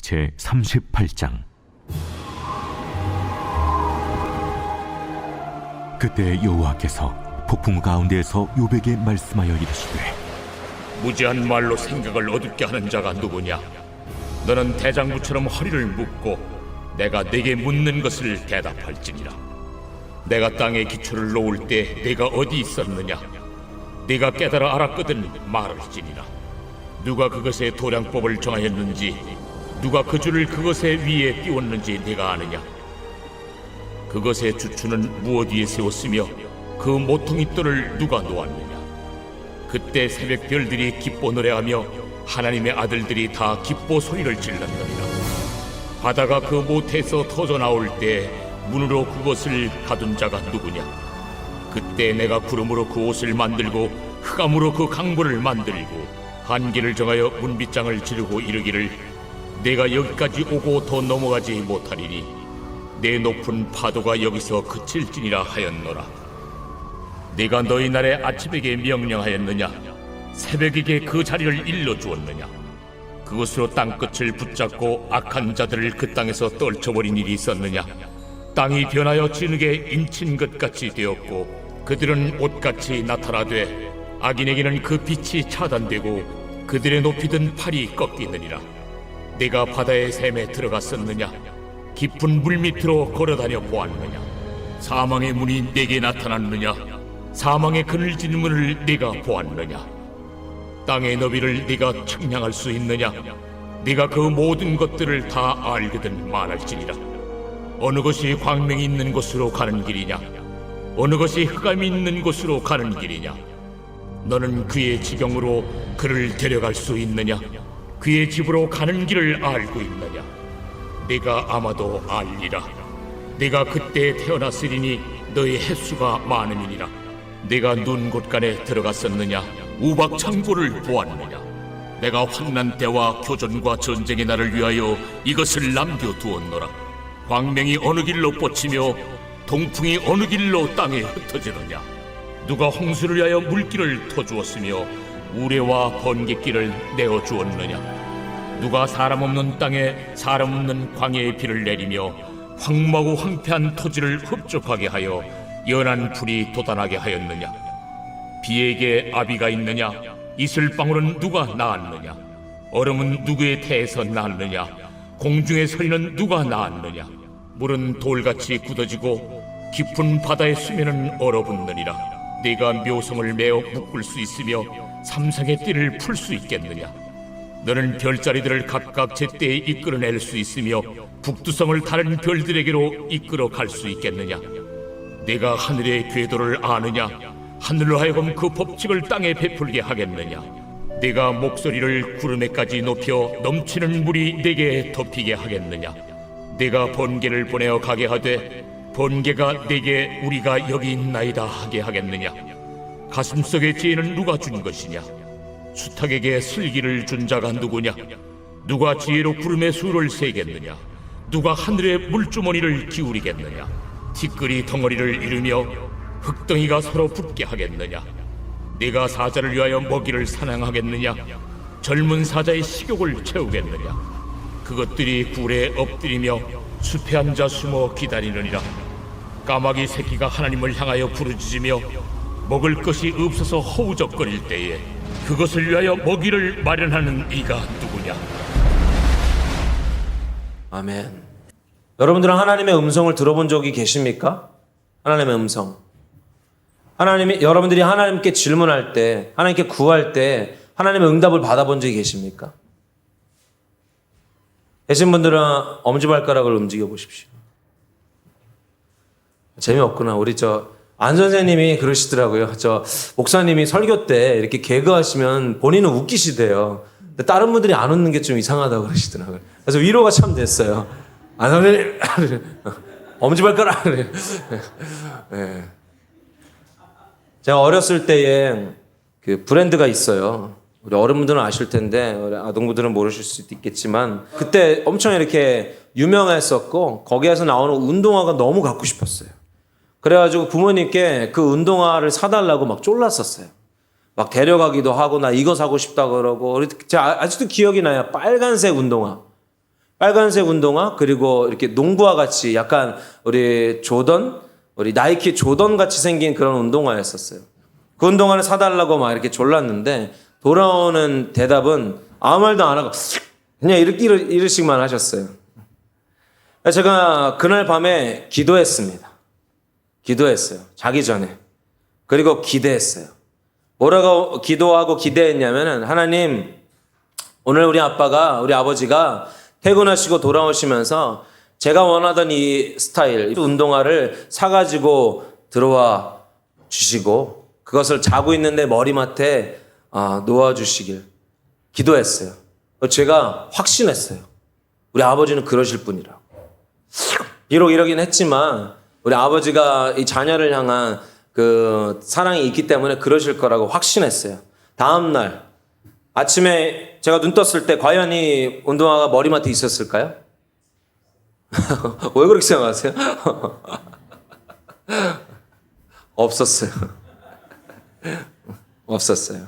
제 38장. 그때 여호와께서 폭풍 가운데에서 욥에게 말씀하여 이르시되, 무지한 말로 생각을 어둡게 하는 자가 누구냐? 너는 대장부처럼 허리를 묶고 내가 네게 묻는 것을 대답할지니라. 내가 땅에 기초를 놓을 때 네가 어디 있었느냐? 네가 깨달아 알았거든 말할지니라. 누가 그것의 도량법을 정하였는지, 누가 그 줄을 그것의 위에 띄웠는지 네가 아느냐? 그것의 주추는 무엇 위에 세웠으며 그 모퉁이 돌을 누가 놓았느냐? 그때 새벽 별들이 기뻐 노래하며 하나님의 아들들이 다 기뻐 소리를 질렀느니라. 바다가 그 모태에서 터져 나올 때 문으로 그것을 가둔 자가 누구냐? 그때 내가 구름으로 그 옷을 만들고 흑암으로 그 강보를 만들고 한계를 정하여 문빗장을 지르고 이르기를, 내가 여기까지 오고 더 넘어가지 못하리니 내 높은 파도가 여기서 그칠지니라 하였노라. 네가 너희 날에 아침에게 명령하였느냐? 새벽에게 그 자리를 일러주었느냐? 그것으로 땅끝을 붙잡고 악한 자들을 그 땅에서 떨쳐버린 일이 있었느냐? 땅이 변하여 진흙에 인친 것 같이 되었고 그들은 옷같이 나타나되 악인에게는 그 빛이 차단되고 그들의 높이 든 팔이 꺾이느니라. 네가 바다의 샘에 들어갔었느냐? 깊은 물 밑으로 걸어다녀 보았느냐? 사망의 문이 네게 나타났느냐? 사망의 그늘진 문을 네가 보았느냐? 땅의 너비를 네가 측량할 수 있느냐? 네가 그 모든 것들을 다 알거든 말할지니라. 어느 것이 광명이 있는 곳으로 가는 길이냐? 어느 것이 흑암이 있는 곳으로 가는 길이냐? 너는 그의 지경으로 그를 데려갈 수 있느냐? 그의 집으로 가는 길을 알고 있느냐? 네가 아마도 알리라. 네가 그때 태어났으리니 너의 횟수가 많음이니라. 네가 눈 곳간에 들어갔었느냐? 우박 창고를 보았느냐? 내가 환난 때와 교전과 전쟁의 날을 위하여 이것을 남겨두었노라. 광명이 어느 길로 뻗치며 동풍이 어느 길로 땅에 흩어지느냐? 누가 홍수를 위하여 물길을 터주었으며 우레와 번갯길을 내어주었느냐? 누가 사람 없는 땅에 사람 없는 광야의 비를 내리며 황무하고 황폐한 토지를 흡족하게 하여 연한 풀이 돋아나게 하였느냐? 비에게 아비가 있느냐? 이슬방울은 누가 낳았느냐? 얼음은 누구의 태에서 낳았느냐? 공중의 소리는 누가 낳았느냐? 물은 돌같이 굳어지고 깊은 바다의 수면은 얼어붙느니라. 네가 묘성을 메어 묶을 수 있으며 삼상의 띠를 풀 수 있겠느냐? 너는 별자리들을 각각 제때에 이끌어낼 수 있으며 북두성을 다른 별들에게로 이끌어 갈 수 있겠느냐? 네가 하늘의 궤도를 아느냐? 하늘로 하여금 그 법칙을 땅에 베풀게 하겠느냐? 네가 목소리를 구름에까지 높여 넘치는 물이 네게 덮이게 하겠느냐? 네가 번개를 보내어 가게 하되 번개가 네게 우리가 여기 있나이다 하게 하겠느냐? 가슴속의 지혜는 누가 준 것이냐? 수탉에게 슬기를 준 자가 누구냐? 누가 지혜로 구름의 수를 세겠느냐? 누가 하늘의 물주머니를 기울이겠느냐? 티끌이 덩어리를 이루며 흙덩이가 서로 붙게 하겠느냐? 네가 사자를 위하여 먹이를 사냥하겠느냐? 젊은 사자의 식욕을 채우겠느냐? 그것들이 굴에 엎드리며 숲에 앉아 숨어 기다리느니라. 까마귀 새끼가 하나님을 향하여 부르짖으며 먹을 것이 없어서 허우적거릴 때에 그것을 위하여 먹이를 마련하는 이가 누구냐? 아멘. 여러분들은 하나님의 음성을 들어본 적이 계십니까? 하나님의 음성. 여러분들이 하나님께 질문할 때, 하나님께 구할 때 하나님의 응답을 받아본 적이 계십니까? 계신 분들은 엄지발가락을 움직여 보십시오. 재미없구나. 우리 안 선생님이 그러시더라고요. 목사님이 설교 때 이렇게 개그하시면 본인은 웃기시대요. 근데 다른 분들이 안 웃는 게 좀 이상하다고 그러시더라고요. 그래서 위로가 참 됐어요. 안 선생님, 엄지발가락. 네. 제가 어렸을 때에 그 브랜드가 있어요. 우리 어른분들은 아실 텐데 우리 아동분들은 모르실 수도 있겠지만 그때 엄청 이렇게 유명했었고 거기에서 나오는 운동화가 너무 갖고 싶었어요. 그래가지고 부모님께 그 운동화를 사달라고 막 쫄랐었어요. 막 데려가기도 하고 나 이거 사고 싶다 그러고 제가 아직도 기억이 나요. 빨간색 운동화. 빨간색 운동화 그리고 이렇게 농구와 같이 약간 우리 나이키 조던 같이 생긴 그런 운동화였었어요. 그 운동화를 사달라고 막 이렇게 졸랐는데 돌아오는 대답은 아무 말도 안 하고 그냥 이러씩만 하셨어요. 제가 그날 밤에 기도했습니다. 기도했어요. 자기 전에. 그리고 기대했어요. 뭐라고 기도하고 기대했냐면은 하나님, 오늘 우리 아버지가 퇴근하시고 돌아오시면서 제가 원하던 이 스타일 운동화를 사가지고 들어와 주시고 그것을 자고 있는데 머리맡에 놓아주시길 기도했어요. 제가 확신했어요. 우리 아버지는 그러실 분이라고. 비록 이러긴 했지만 우리 아버지가 이 자녀를 향한 그 사랑이 있기 때문에 그러실 거라고 확신했어요. 다음 날 아침에 제가 눈 떴을 때 과연 이 운동화가 머리맡에 있었을까요? 왜 그렇게 생각하세요? 없었어요. 없었어요.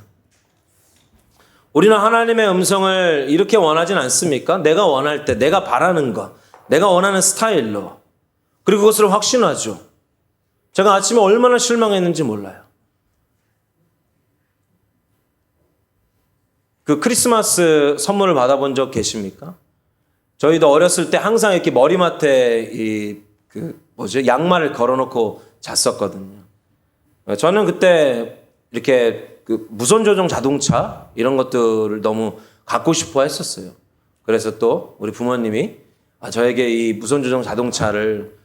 우리는 하나님의 음성을 이렇게 원하진 않습니까? 내가 원할 때, 내가 바라는 것, 내가 원하는 스타일로. 그리고 그것을 확신하죠. 제가 아침에 얼마나 실망했는지 몰라요. 그 크리스마스 선물을 받아본 적 계십니까? 저희도 어렸을 때 항상 이렇게 머리맡에 양말을 걸어놓고 잤었거든요. 저는 그때 이렇게 그 무선 조종 자동차 이런 것들을 너무 갖고 싶어 했었어요. 그래서 또 우리 부모님이 저에게 이 무선 조종 자동차를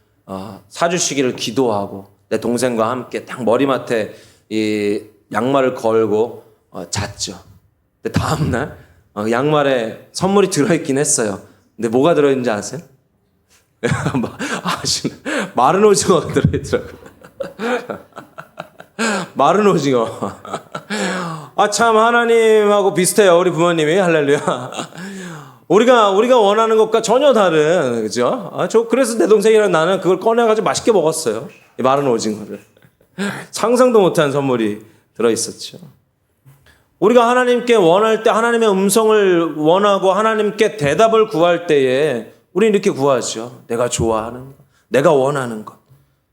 사주시기를 기도하고 내 동생과 함께 딱 머리맡에 이 양말을 걸고 잤죠. 근데 다음날 양말에 선물이 들어있긴 했어요. 근데 뭐가 들어있는지 아세요? 마른 오징어가 들어있더라고요. 마른 오징어. 참 하나님하고 비슷해요. 우리 부모님이. 할렐루야. 우리가 원하는 것과 전혀 다른, 그죠? 그래서 내 동생이랑 나는 그걸 꺼내가지고 맛있게 먹었어요. 이 마른 오징어를. 상상도 못한 선물이 들어있었죠. 우리가 하나님께 원할 때 하나님의 음성을 원하고 하나님께 대답을 구할 때에 우리는 이렇게 구하죠. 내가 좋아하는 것, 내가 원하는 것.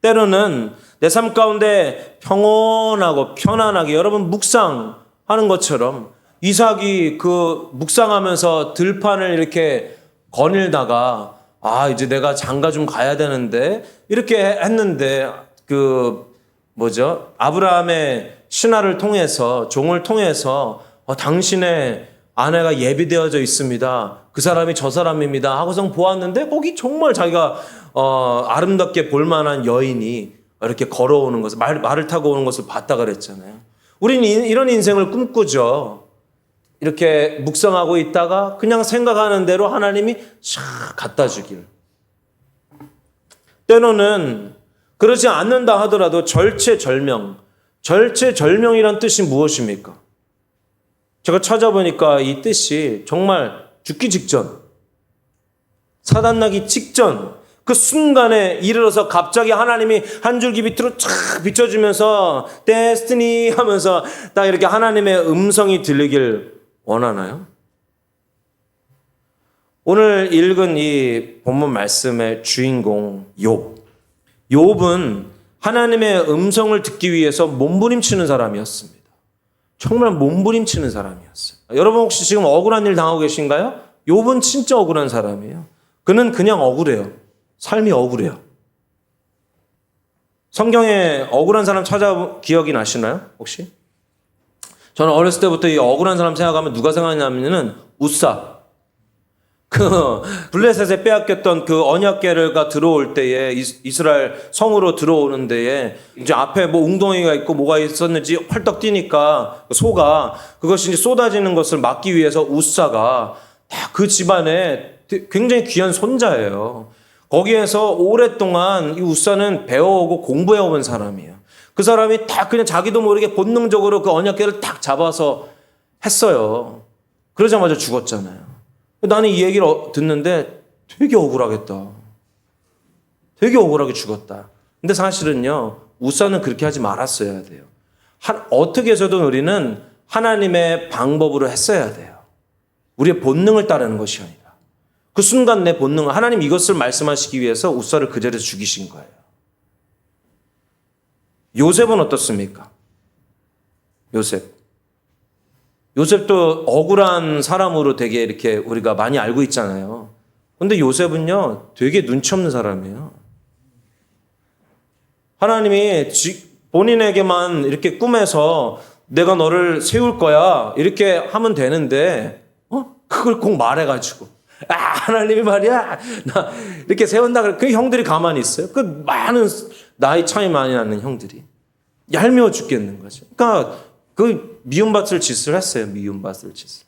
때로는 내 삶 가운데 평온하고 편안하게 여러분 묵상하는 것처럼 이삭이 그 묵상하면서 들판을 이렇게 거닐다가 이제 내가 장가 좀 가야 되는데 이렇게 했는데 아브라함의 신하를 통해서 종을 통해서 당신의 아내가 예비되어져 있습니다. 그 사람이 저 사람입니다. 하고선 보았는데 거기 정말 자기가 아름답게 볼만한 여인이 이렇게 걸어오는 것을 말을 타고 오는 것을 봤다 그랬잖아요. 우리는 이런 인생을 꿈꾸죠. 이렇게 묵상하고 있다가 그냥 생각하는 대로 하나님이 샥 갖다 주길. 때로는 그러지 않는다 하더라도 절체절명이란 뜻이 무엇입니까? 제가 찾아보니까 이 뜻이 정말 죽기 직전, 사단나기 직전 그 순간에 이르러서 갑자기 하나님이 한 줄기 빛으로 쫙 비춰주면서 데스티니 하면서 딱 이렇게 하나님의 음성이 들리길 원하나요? 오늘 읽은 이 본문 말씀의 주인공 욥은 하나님의 음성을 듣기 위해서 몸부림치는 사람이었습니다. 정말 몸부림치는 사람이었어요. 여러분 혹시 지금 억울한 일 당하고 계신가요? 욥은 진짜 억울한 사람이에요. 그는 그냥 억울해요. 삶이 억울해요. 성경에 억울한 사람 기억이 나시나요? 혹시? 저는 어렸을 때부터 이 억울한 사람 생각하면 누가 생각나냐면은 우사. 블레셋에 빼앗겼던 그 언약궤가 들어올 때에 이스라엘 성으로 들어오는 데에 이제 앞에 뭐 웅덩이가 있고 뭐가 있었는지 펄떡 뛰니까 소가 그것이 이제 쏟아지는 것을 막기 위해서 우사가 그 집안에 굉장히 귀한 손자예요. 거기에서 오랫동안 이 우사는 배워오고 공부해온 사람이에요. 그 사람이 딱 그냥 자기도 모르게 본능적으로 그 언약궤를 딱 잡아서 했어요. 그러자마자 죽었잖아요. 나는 이 얘기를 듣는데 되게 억울하겠다. 되게 억울하게 죽었다. 근데 사실은요, 우사는 그렇게 하지 말았어야 돼요. 어떻게 해서든 우리는 하나님의 방법으로 했어야 돼요. 우리의 본능을 따르는 것이 아니라. 그 순간 내 본능은 하나님 이것을 말씀하시기 위해서 웃서를 그 자리에서 죽이신 거예요. 요셉은 어떻습니까? 요셉도 억울한 사람으로 되게 이렇게 우리가 많이 알고 있잖아요. 근데 요셉은요, 되게 눈치 없는 사람이에요. 하나님이 본인에게만 이렇게 꿈에서 내가 너를 세울 거야 이렇게 하면 되는데 그걸 꼭 말해가지고 하나님이 말이야 나 이렇게 세운다 그래. 그 형들이 가만히 있어요. 그 많은 나이 차이 많이 나는 형들이 얄미워 죽겠는 거죠. 그러니까 그 미움받을 짓을 했어요. 미움받을 짓을.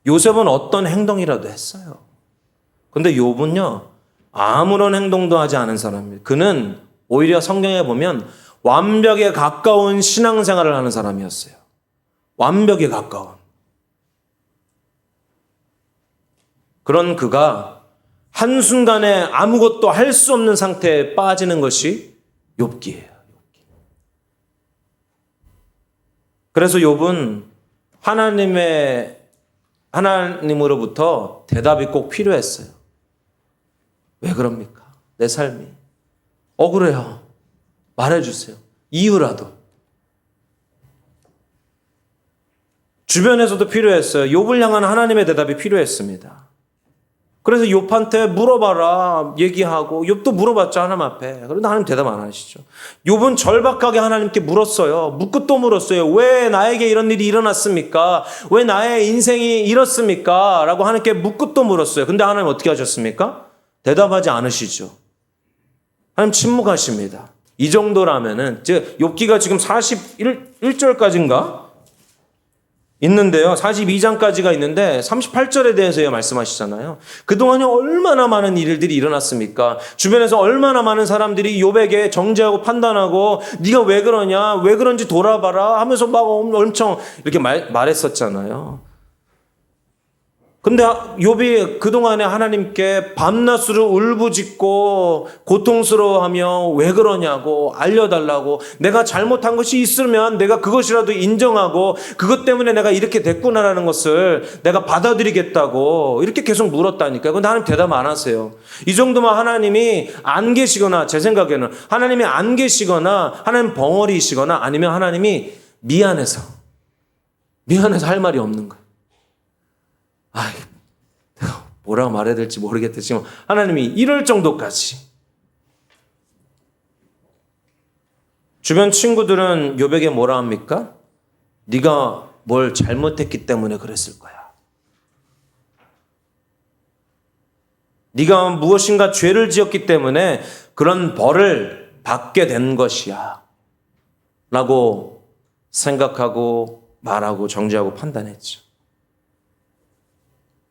요셉은 어떤 행동이라도 했어요. 근데 욥은요 아무런 행동도 하지 않은 사람이에요. 그는 오히려 성경에 보면 완벽에 가까운 신앙생활을 하는 사람이었어요. 완벽에 가까운. 그런 그가 한순간에 아무것도 할 수 없는 상태에 빠지는 것이 욥기예요. 그래서 욥은 하나님으로부터 대답이 꼭 필요했어요. 왜 그럽니까? 내 삶이 억울해요. 말해주세요. 이유라도. 주변에서도 필요했어요. 욥을 향한 하나님의 대답이 필요했습니다. 그래서 욥한테 물어봐라 얘기하고 욥도 물어봤죠. 하나님 앞에. 그런데 하나님 대답 안 하시죠. 욥은 절박하게 하나님께 물었어요. 묻고 또 물었어요. 왜 나에게 이런 일이 일어났습니까? 왜 나의 인생이 이렇습니까? 라고 하나님께 묻고 또 물었어요. 근데 하나님 어떻게 하셨습니까? 대답하지 않으시죠. 하나님 침묵하십니다. 이 정도라면은 욥기가 지금 41절까지인가? 있는데요. 42장까지가 있는데 38절에 대해서 말씀하시잖아요. 그동안에 얼마나 많은 일들이 일어났습니까? 주변에서 얼마나 많은 사람들이 욥에게 정죄하고 판단하고 네가 왜 그러냐? 왜 그런지 돌아봐라 하면서 막 엄청 이렇게 말했었잖아요. 근데 욥이 그동안에 하나님께 밤낮으로 울부짖고 고통스러워하며 왜 그러냐고 알려달라고 내가 잘못한 것이 있으면 내가 그것이라도 인정하고 그것 때문에 내가 이렇게 됐구나라는 것을 내가 받아들이겠다고 이렇게 계속 물었다니까요. 근데 하나님 대답 안 하세요. 이 정도면 하나님이 안 계시거나 제 생각에는 하나님이 안 계시거나 하나님 벙어리이시거나 아니면 하나님이 미안해서 할 말이 없는 거예요. 내가 뭐라고 말해야 될지 모르겠다. 지금 하나님이 이럴 정도까지. 주변 친구들은 욥에게 뭐라 합니까? 네가 뭘 잘못했기 때문에 그랬을 거야. 네가 무엇인가 죄를 지었기 때문에 그런 벌을 받게 된 것이야. 라고 생각하고 말하고 정죄하고 판단했죠.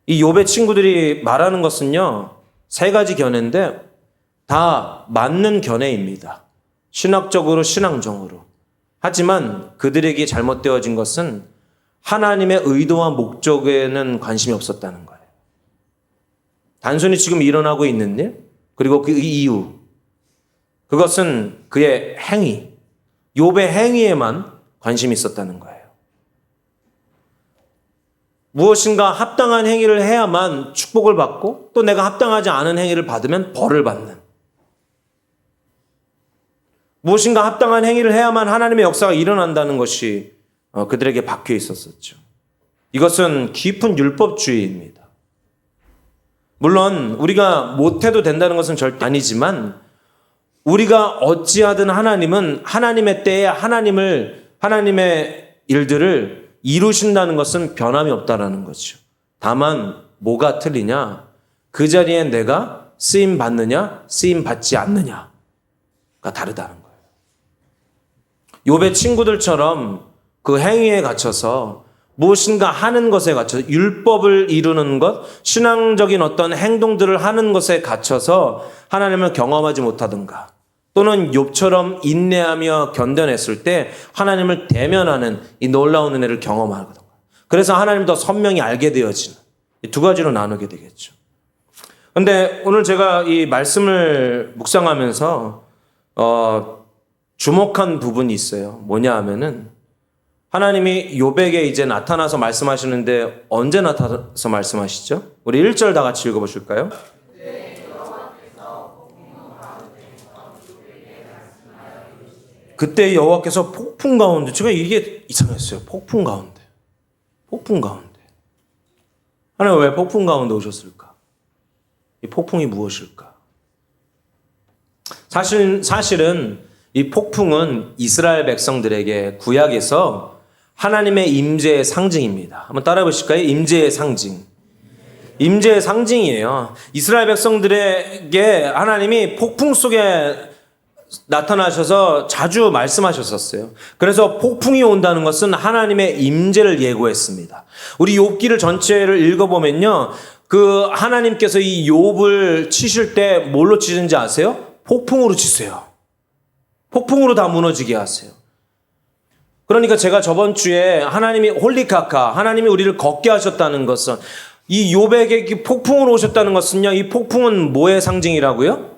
이 욥의 친구들이 말하는 것은요, 세 가지 견해인데 다 맞는 견해입니다. 신학적으로, 신앙적으로. 하지만 그들에게 잘못되어진 것은 하나님의 의도와 목적에는 관심이 없었다는 거예요. 단순히 지금 일어나고 있는 일, 그리고 그 이유. 그것은 그의 행위, 욥의 행위에만 관심이 있었다는 거예요. 무엇인가 합당한 행위를 해야만 축복을 받고 또 내가 합당하지 않은 행위를 받으면 벌을 받는. 무엇인가 합당한 행위를 해야만 하나님의 역사가 일어난다는 것이 그들에게 박혀 있었었죠. 이것은 깊은 율법주의입니다. 물론 우리가 못해도 된다는 것은 절대 아니지만 우리가 어찌하든 하나님은 하나님의 때에 하나님의 일들을 이루신다는 것은 변함이 없다라는 거죠. 다만 뭐가 틀리냐? 그 자리에 내가 쓰임 받느냐, 쓰임 받지 않느냐가 다르다는 거예요. 욥의 친구들처럼 그 행위에 갇혀서 무엇인가 하는 것에 갇혀서 율법을 이루는 것, 신앙적인 어떤 행동들을 하는 것에 갇혀서 하나님을 경험하지 못하든가 또는 욥처럼 인내하며 견뎌냈을 때 하나님을 대면하는 이 놀라운 은혜를 경험하거든요. 그래서 하나님을 더 선명히 알게 되어지는 이 두 가지로 나누게 되겠죠. 그런데 오늘 제가 이 말씀을 묵상하면서 주목한 부분이 있어요. 뭐냐 하면은 하나님이 욥에게 이제 나타나서 말씀하시는데 언제 나타나서 말씀하시죠? 우리 1절 다 같이 읽어보실까요? 그때 여호와께서 폭풍 가운데, 제가 이게 이상했어요. 폭풍 가운데. 하나님 왜 폭풍 가운데 오셨을까? 이 폭풍이 무엇일까? 사실은 이 폭풍은 이스라엘 백성들에게 구약에서 하나님의 임재의 상징입니다. 한번 따라해 보실까요? 임재의 상징. 임재의 상징이에요. 이스라엘 백성들에게 하나님이 폭풍 속에 나타나셔서 자주 말씀하셨었어요. 그래서 폭풍이 온다는 것은 하나님의 임재를 예고했습니다. 우리 욥기를 전체를 읽어보면요, 그 하나님께서 이 욥을 치실 때 뭘로 치는지 아세요? 폭풍으로 치세요. 폭풍으로 다 무너지게 하세요. 그러니까 제가 저번 주에 하나님이 홀리카카, 하나님이 우리를 걷게 하셨다는 것은, 이 욥에게 폭풍으로 오셨다는 것은요, 이 폭풍은 뭐의 상징이라고요?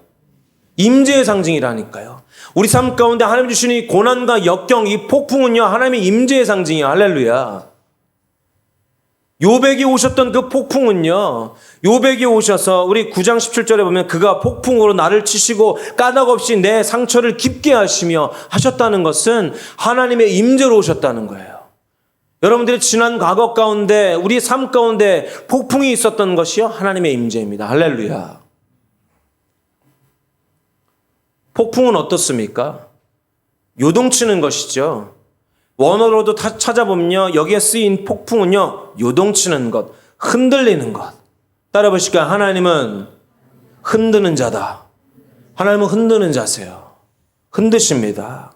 임재의 상징이라니까요. 우리 삶 가운데 하나님 주시는 이 고난과 역경, 이 폭풍은요, 하나님의 임재의 상징이에요. 할렐루야. 욥에게 오셨던 그 폭풍은요, 욥에게 오셔서 우리 9장 17절에 보면 그가 폭풍으로 나를 치시고 까닭없이 내 상처를 깊게 하시며 하셨다는 것은 하나님의 임재로 오셨다는 거예요. 여러분들의 지난 과거 가운데, 우리 삶 가운데 폭풍이 있었던 것이요, 하나님의 임재입니다. 할렐루야. 폭풍은 어떻습니까? 요동치는 것이죠. 원어로도 찾아보면요, 여기에 쓰인 폭풍은요, 요동치는 것, 흔들리는 것. 따라 보실까요? 하나님은 흔드는 자다. 하나님은 흔드는 자세요. 흔드십니다.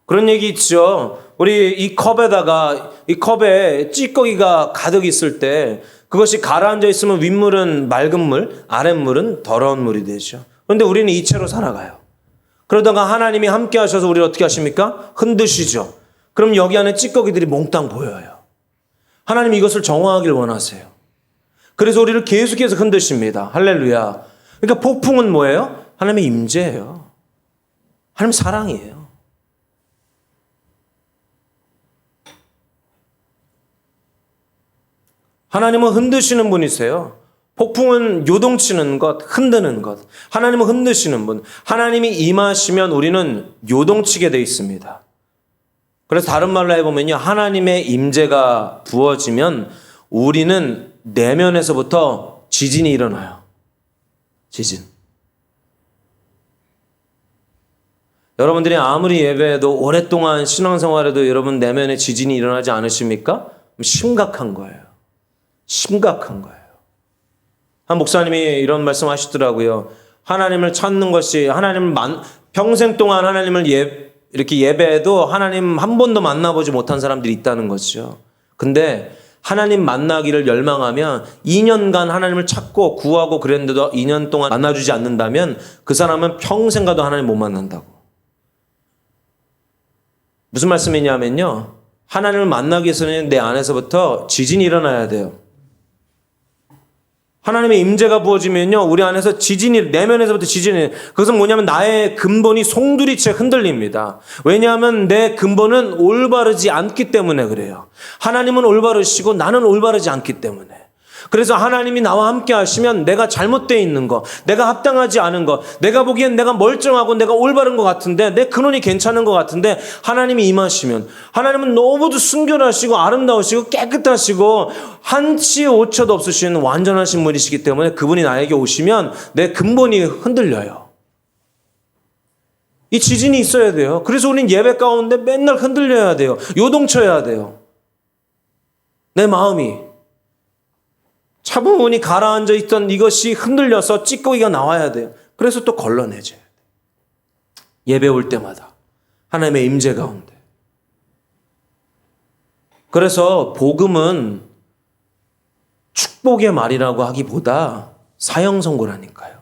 그런 얘기 있죠. 우리 이 컵에 찌꺼기가 가득 있을 때 그것이 가라앉아 있으면 윗물은 맑은 물, 아랫물은 더러운 물이 되죠. 그런데 우리는 이채로 살아가요. 그러다가 하나님이 함께 하셔서 우리를 어떻게 하십니까? 흔드시죠. 그럼 여기 안에 찌꺼기들이 몽땅 보여요. 하나님이 이것을 정화하길 원하세요. 그래서 우리를 계속해서 흔드십니다. 할렐루야. 그러니까 폭풍은 뭐예요? 하나님의 임재예요. 하나님의 사랑이에요. 하나님은 흔드시는 분이세요. 폭풍은 요동치는 것, 흔드는 것. 하나님은 흔드시는 분. 하나님이 임하시면 우리는 요동치게 되어 있습니다. 그래서 다른 말로 해보면요, 하나님의 임재가 부어지면 우리는 내면에서부터 지진이 일어나요. 지진. 여러분들이 아무리 예배해도 오랫동안 신앙생활에도 여러분 내면에 지진이 일어나지 않으십니까? 심각한 거예요. 심각한 거예요. 한 목사님이 이런 말씀 하시더라고요. 하나님을 찾는 것이, 평생 동안 하나님을 이렇게 예배해도 하나님 한 번도 만나보지 못한 사람들이 있다는 거죠. 근데 하나님 만나기를 열망하면 2년간 하나님을 찾고 구하고 그랬는데도 2년 동안 만나주지 않는다면 그 사람은 평생 가도 하나님 못 만난다고. 무슨 말씀이냐면요, 하나님을 만나기 위해서는 내 안에서부터 지진이 일어나야 돼요. 하나님의 임재가 부어지면요, 우리 안에서 내면에서부터 지진이, 그것은 뭐냐면 나의 근본이 송두리째 흔들립니다. 왜냐하면 내 근본은 올바르지 않기 때문에 그래요. 하나님은 올바르시고 나는 올바르지 않기 때문에. 그래서 하나님이 나와 함께 하시면 내가 잘못되어 있는 거, 내가 합당하지 않은 거, 내가 보기엔 내가 멀쩡하고 내가 올바른 것 같은데, 내 근원이 괜찮은 것 같은데, 하나님이 임하시면, 하나님은 너무도 순결하시고 아름다우시고 깨끗하시고 한치의 오차도 없으신 완전하신 분이시기 때문에 그분이 나에게 오시면 내 근본이 흔들려요. 이 지진이 있어야 돼요. 그래서 우리는 예배 가운데 맨날 흔들려야 돼요. 요동쳐야 돼요. 내 마음이 차분히 가라앉아 있던 이것이 흔들려서 찌꺼기가 나와야 돼요. 그래서 또 걸러내줘야 돼요. 예배 올 때마다 하나님의 임재 가운데. 그래서 복음은 축복의 말이라고 하기보다 사형 선고라니까요.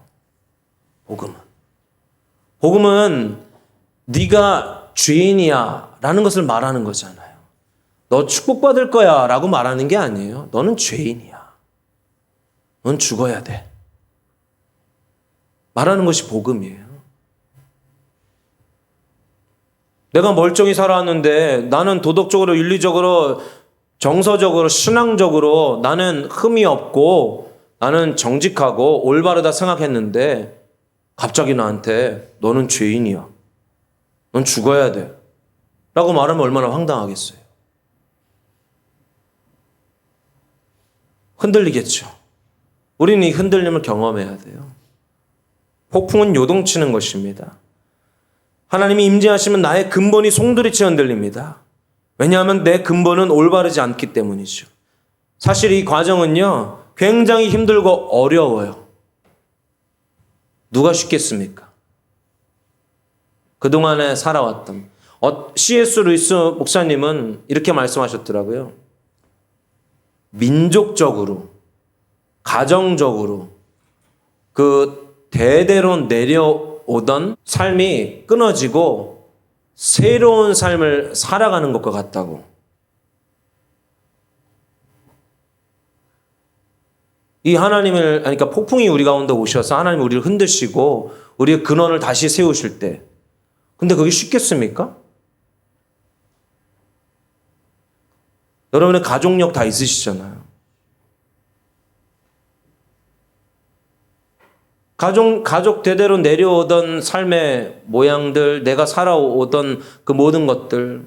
복음은 네가 죄인이야 라는 것을 말하는 거잖아요. 너 축복받을 거야 라고 말하는 게 아니에요. 너는 죄인이야. 넌 죽어야 돼. 말하는 것이 복음이에요. 내가 멀쩡히 살아왔는데 나는 도덕적으로, 윤리적으로, 정서적으로, 신앙적으로 나는 흠이 없고 나는 정직하고 올바르다 생각했는데 갑자기 나한테 너는 죄인이야. 넌 죽어야 돼. 라고 말하면 얼마나 황당하겠어요. 흔들리겠죠. 우리는 이 흔들림을 경험해야 돼요. 폭풍은 요동치는 것입니다. 하나님이 임재하시면 나의 근본이 송두리째 흔들립니다. 왜냐하면 내 근본은 올바르지 않기 때문이죠. 사실 이 과정은요, 굉장히 힘들고 어려워요. 누가 쉽겠습니까? 그동안에 살아왔던 C.S. 루이스 목사님은 이렇게 말씀하셨더라고요. 민족적으로, 가정적으로 그 대대로 내려오던 삶이 끊어지고 새로운 삶을 살아가는 것과 같다고. 이 하나님을, 그러니까 폭풍이 우리 가운데 오셔서 하나님 우리를 흔드시고 우리의 근원을 다시 세우실 때, 근데 그게 쉽겠습니까? 여러분의 가족력 다 있으시잖아요. 가족 대대로 내려오던 삶의 모양들, 내가 살아오던 그 모든 것들.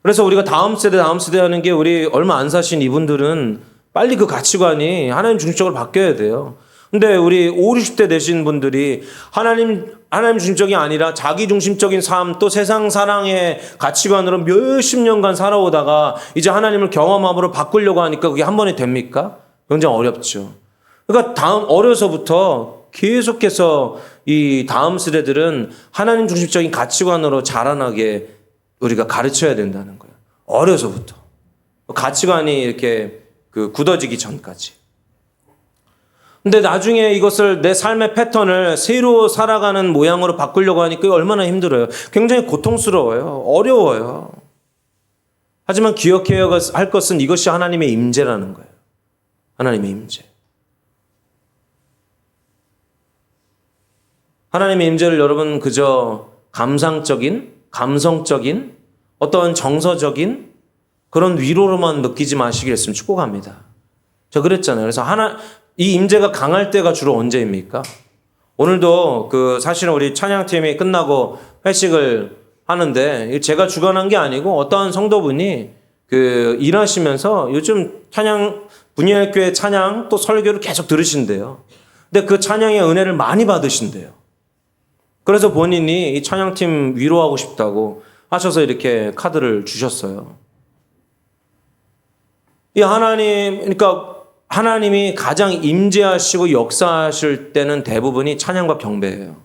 그래서 우리가 다음 세대 하는 게, 우리 얼마 안 사신 이분들은 빨리 그 가치관이 하나님 중심적으로 바뀌어야 돼요. 근데 우리 50, 60대 되신 분들이 하나님 중심적이 아니라 자기 중심적인 삶, 또 세상 사랑의 가치관으로 몇십 년간 살아오다가 이제 하나님을 경험함으로 바꾸려고 하니까 그게 한 번에 됩니까? 굉장히 어렵죠. 그러니까 어려서부터 계속해서 이 다음 세대들은 하나님 중심적인 가치관으로 자라나게 우리가 가르쳐야 된다는 거예요. 어려서부터. 가치관이 이렇게 굳어지기 전까지. 근데 나중에 이것을 내 삶의 패턴을 새로 살아가는 모양으로 바꾸려고 하니까 얼마나 힘들어요. 굉장히 고통스러워요. 어려워요. 하지만 기억해야 할 것은 이것이 하나님의 임재라는 거예요. 하나님의 임재. 하나님의 임재를 여러분 그저 감상적인, 감성적인, 어떤 정서적인 그런 위로로만 느끼지 마시길 했으면 축복합니다. 저 그랬잖아요. 그래서 이 임재가 강할 때가 주로 언제입니까? 오늘도 사실은 우리 찬양팀이 끝나고 회식을 하는데, 제가 주관한 게 아니고 어떠한 성도분이 일하시면서 요즘 분야교회 찬양 또 설교를 계속 들으신대요. 근데 그 찬양의 은혜를 많이 받으신대요. 그래서 본인이 이 찬양팀 위로하고 싶다고 하셔서 이렇게 카드를 주셨어요. 그러니까 하나님이 가장 임재하시고 역사하실 때는 대부분이 찬양과 경배예요.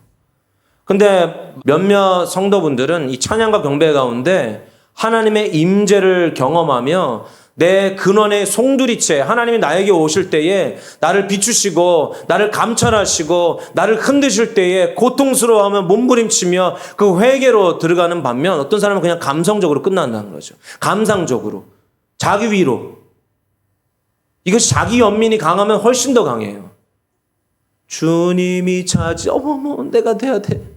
근데 몇몇 성도분들은 이 찬양과 경배 가운데 하나님의 임재를 경험하며 내 근원의 송두리째, 하나님이 나에게 오실 때에 나를 비추시고 나를 감찰하시고 나를 흔드실 때에 고통스러워하며 몸부림치며 그 회개로 들어가는 반면, 어떤 사람은 그냥 감성적으로 끝난다는 거죠. 감상적으로, 자기 위로. 이것이 자기 연민이 강하면 훨씬 더 강해요. 주님이 어머머 내가 돼야 돼.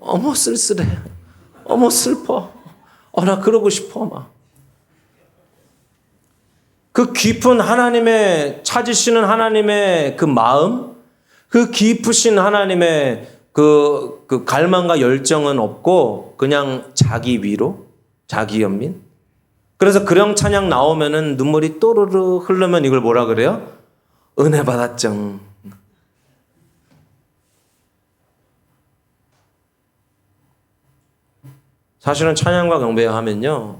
어머 쓸쓸해. 어머 슬퍼. 나 그러고 싶어 막. 그 깊은 하나님의 찾으시는 하나님의 그 마음, 그 깊으신 하나님의 그 갈망과 열정은 없고 그냥 자기 위로, 자기 연민. 그래서 그령 찬양 나오면은 눈물이 또르르 흐르면 이걸 뭐라 그래요? 은혜 받았정. 사실은 찬양과 경배야 하면요,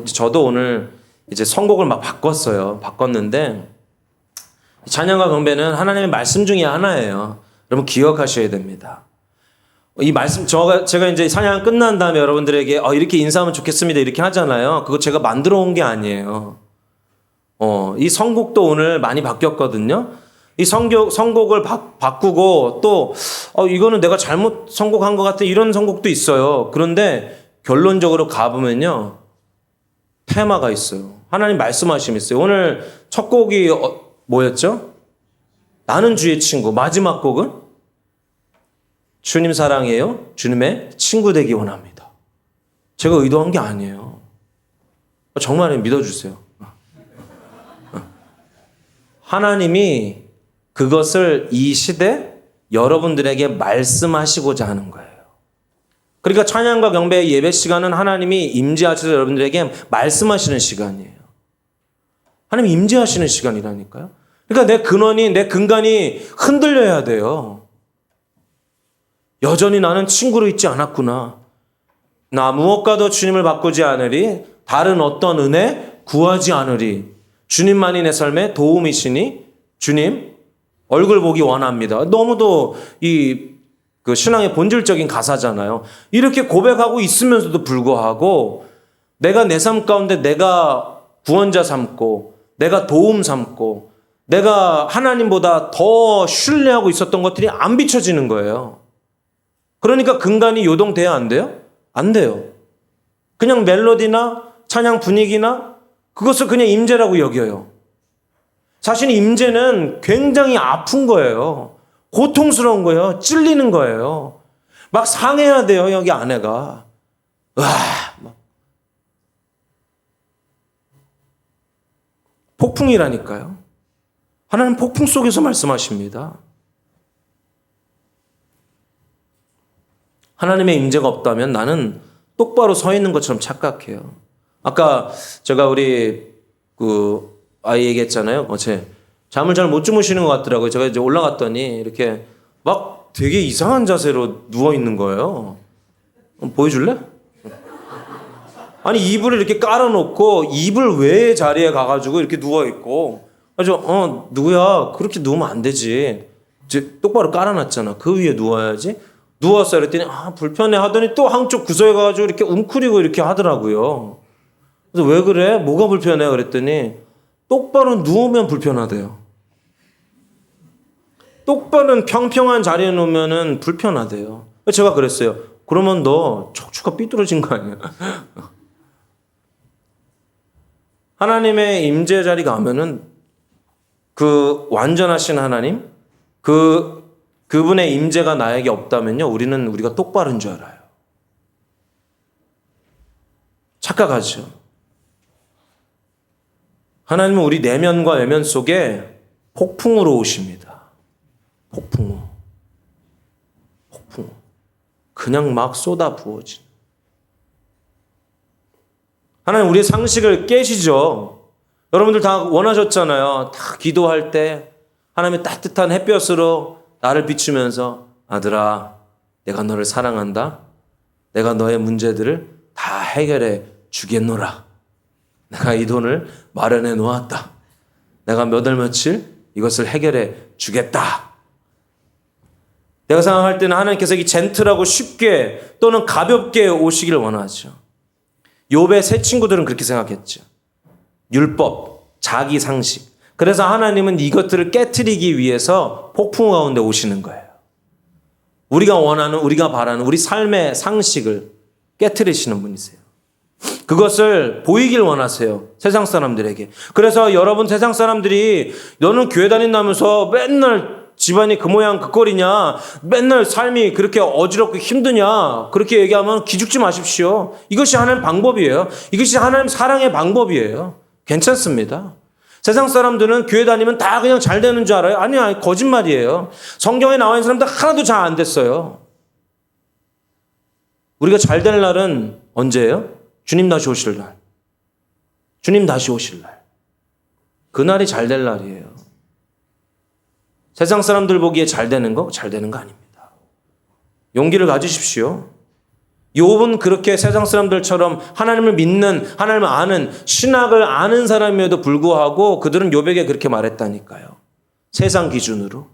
저도 오늘 이제 선곡을 막 바꿨는데, 찬양과 경배는 하나님의 말씀 중에 하나예요. 여러분 기억하셔야 됩니다. 이 말씀, 제가 이제 찬양 끝난 다음에 여러분들에게 이렇게 인사하면 좋겠습니다 이렇게 하잖아요. 그거 제가 만들어 온 게 아니에요. 이 선곡도 오늘 많이 바뀌었거든요. 이 선곡을 바꾸고 또 이거는 내가 잘못 선곡한 것 같아, 이런 선곡도 있어요. 그런데 결론적으로 가보면요, 테마가 있어요. 하나님 말씀하심이 있어요. 오늘 첫 곡이 뭐였죠? 나는 주의 친구. 마지막 곡은 주님 사랑해요. 주님의 친구 되기 원합니다. 제가 의도한 게 아니에요. 정말 믿어주세요. 하나님이 그것을 이 시대 여러분들에게 말씀하시고자 하는 거예요. 그러니까 찬양과 경배의 예배 시간은 하나님이 임재하셔서 여러분들에게 말씀하시는 시간이에요. 하나님이 임재하시는 시간이라니까요. 그러니까 내 근원이, 내 근간이 흔들려야 돼요. 여전히 나는 친구로 있지 않았구나. 나 무엇과도 주님을 바꾸지 않으리. 다른 어떤 은혜 구하지 않으리. 주님만이 내 삶의 도움이시니 주님 얼굴 보기 원합니다. 너무도 그 신앙의 본질적인 가사잖아요. 이렇게 고백하고 있으면서도 불구하고 내가 내 삶 가운데 내가 구원자 삼고 내가 도움 삼고 내가 하나님보다 더 신뢰하고 있었던 것들이 안 비춰지는 거예요. 그러니까 근간이 요동돼야 안 돼요? 안 돼요. 그냥 멜로디나 찬양 분위기나 그것을 그냥 임재라고 여겨요. 사실 임재는 굉장히 아픈 거예요. 고통스러운 거예요. 찔리는 거예요. 막 상해야 돼요. 여기 아내가. 폭풍이라니까요. 하나님 폭풍 속에서 말씀하십니다. 하나님의 임재가 없다면 나는 똑바로 서 있는 것처럼 착각해요. 아까 제가 우리 그 아이 얘기했잖아요. 어제 잠을 잘 못 주무시는 것 같더라고요. 제가 이제 올라갔더니 이렇게 막 되게 이상한 자세로 누워 있는 거예요. 보여줄래? 아니 이불을 이렇게 깔아놓고 이불 외의 자리에 가가지고 이렇게 누워 있고, 그래서 누구야? 그렇게 누우면 안 되지. 이제 똑바로 깔아놨잖아. 그 위에 누워야지. 누웠어. 그랬더니 불편해 하더니 또 한쪽 구석에 가가지고 이렇게 웅크리고 이렇게 하더라고요. 그래서 왜 그래? 뭐가 불편해? 그랬더니 똑바로 누우면 불편하대요. 똑바로 평평한 자리에 놓으면 불편하대요. 제가 그랬어요. 그러면 너 척추가 삐뚤어진 거 아니야? 하나님의 임재 자리 가면은 그 완전하신 하나님, 그분의 임재가 나에게 없다면요, 우리가 똑바른 줄 알아요. 착각하죠. 하나님은 우리 내면과 외면 속에 폭풍으로 오십니다. 폭풍우. 그냥 막 쏟아 부어진. 하나님 우리의 상식을 깨시죠. 여러분들 다 원하셨잖아요. 다 기도할 때 하나님의 따뜻한 햇볕으로 나를 비추면서 아들아, 내가 너를 사랑한다. 내가 너의 문제들을 다 해결해 주겠노라. 내가 이 돈을 마련해 놓았다. 내가 몇 월 며칠 이것을 해결해 주겠다. 내가 생각할 때는 하나님께서 이 젠틀하고 쉽게 또는 가볍게 오시기를 원하죠. 욥의 세 친구들은 그렇게 생각했죠. 율법, 자기 상식. 그래서 하나님은 이것들을 깨트리기 위해서 폭풍 가운데 오시는 거예요. 우리가 원하는, 우리가 바라는 우리 삶의 상식을 깨트리시는 분이세요. 그것을 보이길 원하세요. 세상 사람들에게. 그래서 여러분 세상 사람들이 너는 교회 다닌다면서 맨날 집안이 그 모양 그 꼴이냐, 맨날 삶이 그렇게 어지럽고 힘드냐, 그렇게 얘기하면 기죽지 마십시오. 이것이 하나님 방법이에요. 이것이 하나님 사랑의 방법이에요. 괜찮습니다. 세상 사람들은 교회 다니면 다 그냥 잘 되는 줄 알아요. 아니야, 거짓말이에요. 성경에 나와 있는 사람들 하나도 잘 안 됐어요. 우리가 잘 될 날은 언제예요? 주님 다시 오실 날. 주님 다시 오실 날. 그날이 잘 될 날이에요. 세상 사람들 보기에 잘 되는 거 아닙니다. 용기를 가지십시오. 욥은 그렇게 세상 사람들처럼 하나님을 믿는, 하나님을 아는, 신학을 아는 사람임에도 불구하고 그들은 욥에게 그렇게 말했다니까요. 세상 기준으로.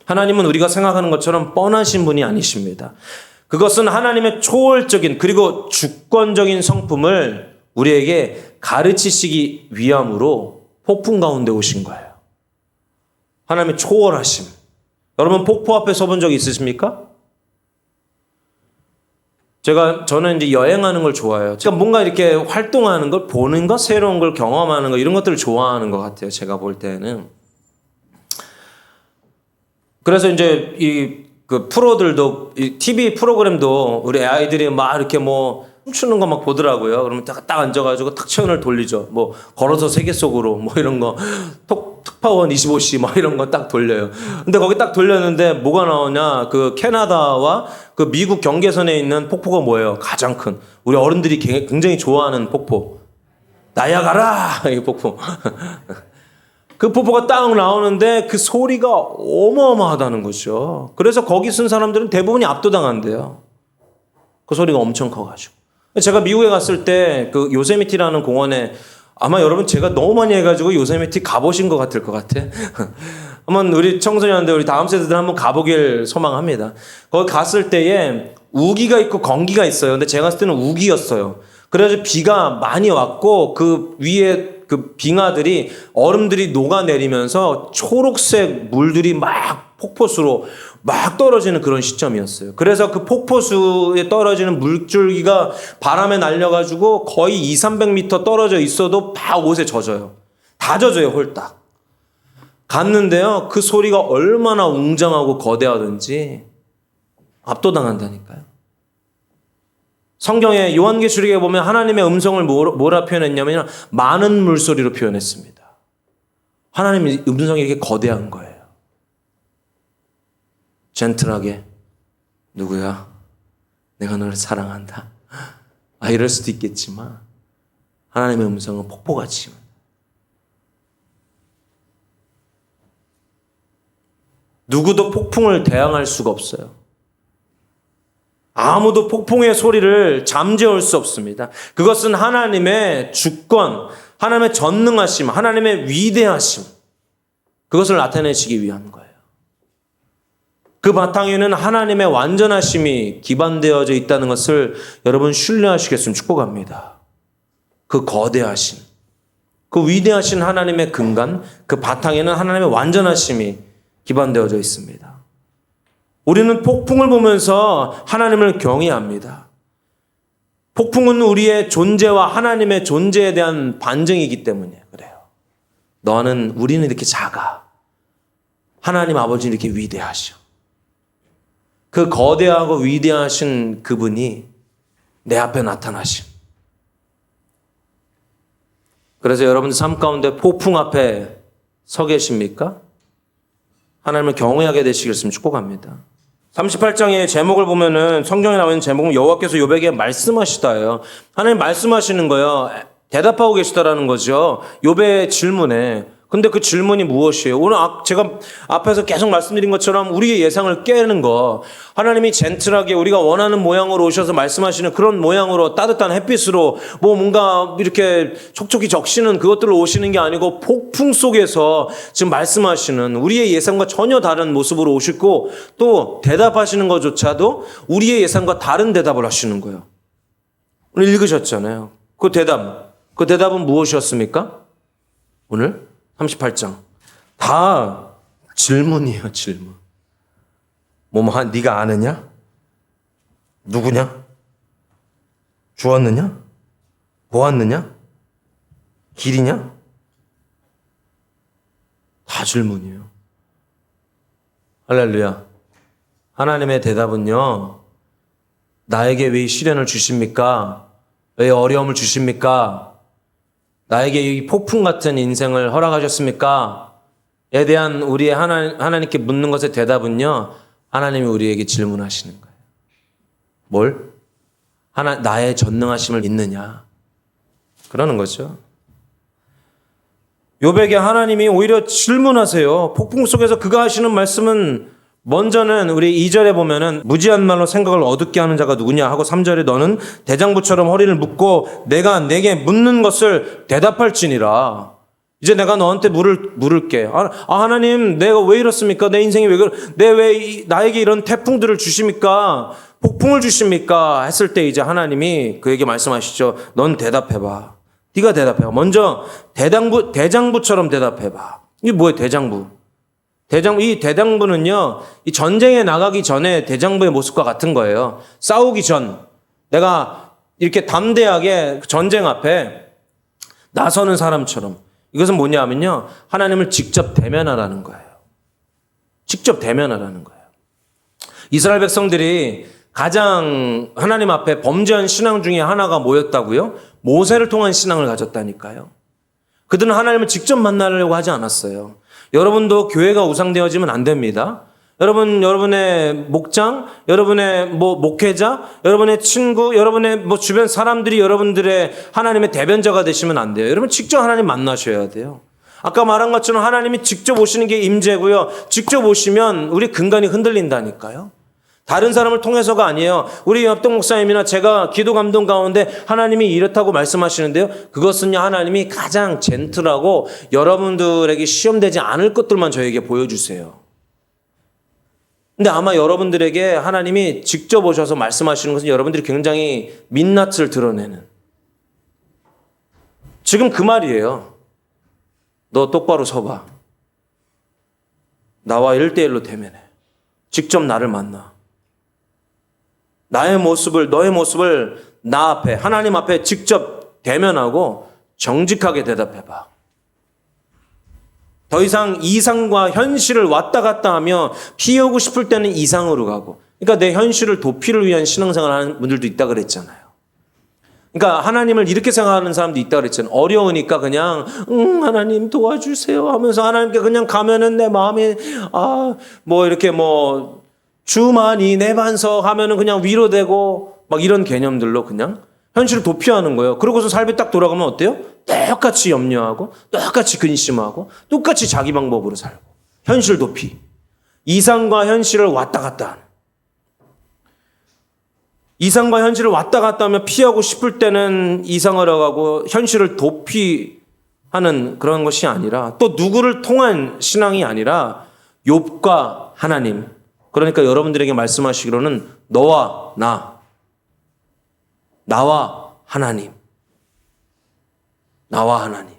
하나님은 우리가 생각하는 것처럼 뻔하신 분이 아니십니다. 그것은 하나님의 초월적인 그리고 주권적인 성품을 우리에게 가르치시기 위함으로 폭풍 가운데 오신 거예요. 하나님의 초월하심. 여러분 폭포 앞에 서본 적 있으십니까? 저는 이제 여행하는 걸 좋아해요. 제가 뭔가 이렇게 활동하는 걸 보는 것, 새로운 걸 경험하는 것, 이런 것들을 좋아하는 것 같아요. 제가 볼 때는. 그래서 이제 그 프로들도 이 TV 프로그램도 우리 아이들이 막 이렇게 뭐 춤추는 거 막 보더라고요. 그러면 딱 앉아가지고 탁 체온을 돌리죠. 뭐 걸어서 세계 속으로 뭐 이런 거 특파원 25시 막 이런 거 딱 돌려요. 근데 거기 딱 돌렸는데 뭐가 나오냐? 그 캐나다와 그 미국 경계선에 있는 폭포가 뭐예요? 가장 큰 우리 어른들이 굉장히 좋아하는 폭포. 나야가라 이 폭포. 그 폭포가 딱 나오는데 그 소리가 어마어마하다는 거죠. 그래서 거기 쓴 사람들은 대부분이 압도당한대요. 그 소리가 엄청 커가지고. 제가 미국에 갔을 때 그 요세미티라는 공원에 아마 여러분 제가 너무 많이 해가지고 요세미티 가보신 것 같을 것 같아. 한번 우리 청소년들 우리 다음 세대들 한번 가보길 소망합니다. 거기 갔을 때에 우기가 있고 건기가 있어요. 근데 제가 갔을 때는 우기였어요. 그래서 비가 많이 왔고 그 위에 그 빙하들이 얼음들이 녹아내리면서 초록색 물들이 막 폭포수로 막 떨어지는 그런 시점이었어요. 그래서 그 폭포수에 떨어지는 물줄기가 바람에 날려가지고 거의 200-300m 떨어져 있어도 다 옷에 젖어요. 다 젖어요, 홀딱. 갔는데요, 그 소리가 얼마나 웅장하고 거대하든지 압도당한다니까요. 성경에 요한계시록에 보면 하나님의 음성을 뭐라 표현했냐면 많은 물소리로 표현했습니다. 하나님의 음성이 이렇게 거대한 거예요. 젠틀하게 누구야? 내가 너를 사랑한다. 아 이럴 수도 있겠지만 하나님의 음성은 폭포같이 누구도 폭풍을 대항할 수가 없어요. 아무도 폭풍의 소리를 잠재울 수 없습니다. 그것은 하나님의 주권, 하나님의 전능하심, 하나님의 위대하심, 그것을 나타내시기 위한 거예요. 그 바탕에는 하나님의 완전하심이 기반되어져 있다는 것을 여러분 신뢰하시겠으면 축복합니다. 그 거대하신, 그 위대하신 하나님의 근간, 그 바탕에는 하나님의 완전하심이 기반되어져 있습니다. 우리는 폭풍을 보면서 하나님을 경외합니다. 폭풍은 우리의 존재와 하나님의 존재에 대한 반증이기 때문에 그래요. 우리는 이렇게 작아. 하나님 아버지는 이렇게 위대하셔. 그 거대하고 위대하신 그분이 내 앞에 나타나심. 그래서 여러분들 삶 가운데 폭풍 앞에 서 계십니까? 하나님을 경외하게 되시겠으면 축복합니다. 38장의 제목을 보면은 성경에 나오는 제목은 여호와께서 욥에게 말씀하시다예요. 하나님 말씀하시는 거예요. 대답하고 계시다라는 거죠. 욥의 질문에. 근데 그 질문이 무엇이에요? 오늘 제가 앞에서 계속 말씀드린 것처럼 우리의 예상을 깨는 거. 하나님이 젠틀하게 우리가 원하는 모양으로 오셔서 말씀하시는 그런 모양으로 따뜻한 햇빛으로 뭐 뭔가 이렇게 촉촉히 적시는 그것들로 오시는 게 아니고 폭풍 속에서 지금 말씀하시는 우리의 예상과 전혀 다른 모습으로 오시고 또 대답하시는 것조차도 우리의 예상과 다른 대답을 하시는 거예요. 오늘 읽으셨잖아요. 그 대답은 무엇이었습니까? 오늘 38장. 다 질문이에요, 질문. 네가 아느냐? 누구냐? 주었느냐? 보았느냐? 길이냐? 다 질문이에요. 할렐루야. 하나님의 대답은요, 나에게 왜 시련을 주십니까? 왜 어려움을 주십니까? 나에게 이 폭풍 같은 인생을 허락하셨습니까? 에 대한 우리의 하나님께 묻는 것의 대답은요, 하나님이 우리에게 질문하시는 거예요. 뭘? 나의 전능하심을 믿느냐? 그러는 거죠. 욥에게 하나님이 오히려 질문하세요. 폭풍 속에서 그가 하시는 말씀은 먼저는 우리 2절에 보면은 무지한 말로 생각을 어둡게 하는 자가 누구냐 하고 3절에 너는 대장부처럼 허리를 묶고 내가 내게 묻는 것을 대답할지니라. 이제 내가 너한테 물을게. 하나님 내가 왜 이렇습니까? 내 인생이 왜 나에게 이런 태풍들을 주십니까? 폭풍을 주십니까? 했을 때 이제 하나님이 그에게 말씀하시죠. 넌 대답해봐. 네가 대답해봐. 먼저 대장부처럼 대답해봐. 이게 뭐예요? 이 대장부는요, 이 전쟁에 나가기 전에 대장부의 모습과 같은 거예요. 싸우기 전, 내가 이렇게 담대하게 전쟁 앞에 나서는 사람처럼. 이것은 뭐냐 하면요, 하나님을 직접 대면하라는 거예요. 직접 대면하라는 거예요. 이스라엘 백성들이 가장 하나님 앞에 범죄한 신앙 중에 하나가 뭐였다고요? 모세를 통한 신앙을 가졌다니까요. 그들은 하나님을 직접 만나려고 하지 않았어요. 여러분도 교회가 우상되어지면 안 됩니다. 여러분의 목장, 여러분의 목회자, 여러분의 친구, 여러분의 주변 사람들이 여러분들의 하나님의 대변자가 되시면 안 돼요. 여러분 직접 하나님 만나셔야 돼요. 아까 말한 것처럼 하나님이 직접 오시는 게 임재고요. 직접 오시면 우리 근간이 흔들린다니까요. 다른 사람을 통해서가 아니에요. 우리 옆동 목사님이나 제가 기도 감동 가운데 하나님이 이렇다고 말씀하시는데요. 그것은요, 하나님이 가장 젠틀하고 여러분들에게 시험되지 않을 것들만 저에게 보여주세요. 근데 아마 여러분들에게 하나님이 직접 오셔서 말씀하시는 것은 여러분들이 굉장히 민낯을 드러내는. 지금 그 말이에요. 너 똑바로 서봐. 나와 1대1로 대면해. 직접 나를 만나. 너의 모습을 나 앞에, 하나님 앞에 직접 대면하고 정직하게 대답해봐. 더 이상 이상과 현실을 왔다 갔다 하며 피우고 싶을 때는 이상으로 가고. 그러니까 내 현실을 도피를 위한 신앙생활을 하는 분들도 있다 그랬잖아요. 그러니까 하나님을 이렇게 생각하는 사람도 있다 그랬잖아요. 어려우니까 그냥 하나님 도와주세요 하면서 하나님께 그냥 가면은 내 마음이 주만이 내 반석 하면은 그냥 위로되고 막 이런 개념들로 그냥 현실을 도피하는 거예요. 그러고서 삶이 딱 돌아가면 어때요? 똑같이 염려하고 똑같이 근심하고 똑같이 자기 방법으로 살고 현실 도피. 이상과 현실을 왔다 갔다 하는. 이상과 현실을 왔다 갔다 하며 피하고 싶을 때는 이상을 하고 현실을 도피하는 그런 것이 아니라 또 누구를 통한 신앙이 아니라 욥과 하나님. 그러니까 여러분들에게 말씀하시기로는 너와 나와 하나님. 나와 하나님.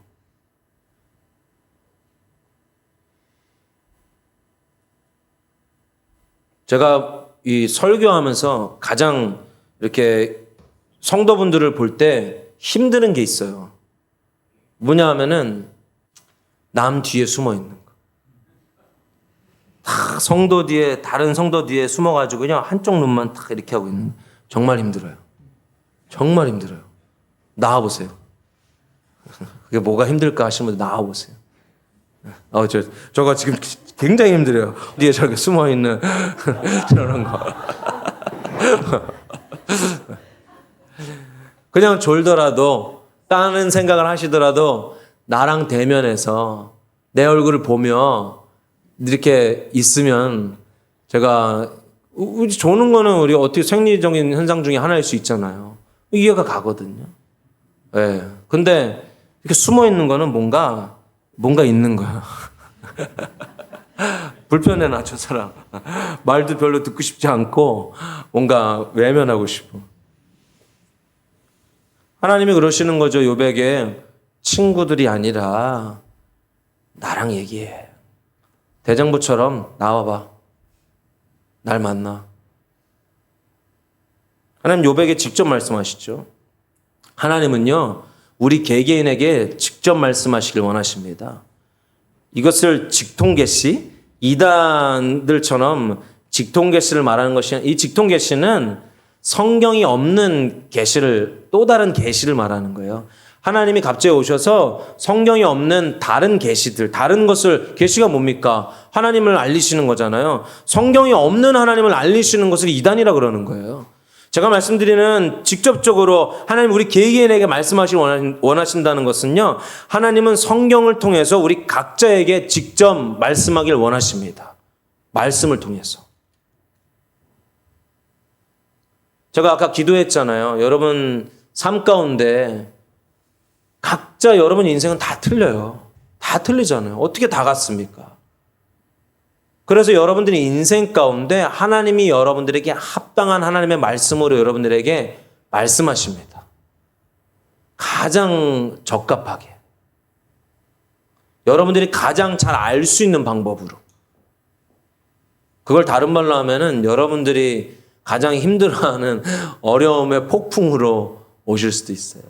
제가 이 설교하면서 가장 이렇게 성도분들을 볼 때 힘드는 게 있어요. 뭐냐 하면은 남 뒤에 숨어 있는 거. 다 성도 뒤에, 다른 성도 뒤에 숨어가지고 그냥 한쪽 눈만 딱 이렇게 하고 있는. 정말 힘들어요. 정말 힘들어요. 나와보세요. 그게 뭐가 힘들까 하시면 나와보세요. 저가 지금 굉장히 힘들어요. 뒤에 저렇게 숨어있는 저런 거. 그냥 졸더라도, 다른 생각을 하시더라도 나랑 대면해서 내 얼굴을 보며 이렇게 있으면 제가 조는 거는 우리 어떻게 생리적인 현상 중에 하나일 수 있잖아요. 이해가 가거든요. 예. 근데 이렇게 숨어 있는 거는 뭔가 있는 거야. 불편해 나 저 사람. 말도 별로 듣고 싶지 않고 뭔가 외면하고 싶어. 하나님이 그러시는 거죠. 욥에게 친구들이 아니라 나랑 얘기해. 대장부처럼 나와봐. 날 만나. 하나님 욥에게 직접 말씀하시죠. 하나님은요, 우리 개개인에게 직접 말씀하시길 원하십니다. 이것을 직통계시, 이단들처럼 직통계시를 말하는 것이 아니라 이 직통계시는 성경이 없는 계시를, 또 다른 계시를 말하는 거예요. 하나님이 갑자기 오셔서 성경이 없는 다른 계시들, 다른 것을, 계시가 뭡니까? 하나님을 알리시는 거잖아요. 성경이 없는 하나님을 알리시는 것을 이단이라 그러는 거예요. 제가 말씀드리는 직접적으로 하나님 우리 개개인에게 말씀하시길 원하신다는 것은요, 하나님은 성경을 통해서 우리 각자에게 직접 말씀하길 원하십니다. 말씀을 통해서. 제가 아까 기도했잖아요. 여러분 삶 가운데 각자 여러분 인생은 다 틀려요. 다 틀리잖아요. 어떻게 다 같습니까? 그래서 여러분들의 인생 가운데 하나님이 여러분들에게 합당한 하나님의 말씀으로 여러분들에게 말씀하십니다. 가장 적합하게. 여러분들이 가장 잘 알 수 있는 방법으로. 그걸 다른 말로 하면은 여러분들이 가장 힘들어하는 어려움의 폭풍으로 오실 수도 있어요.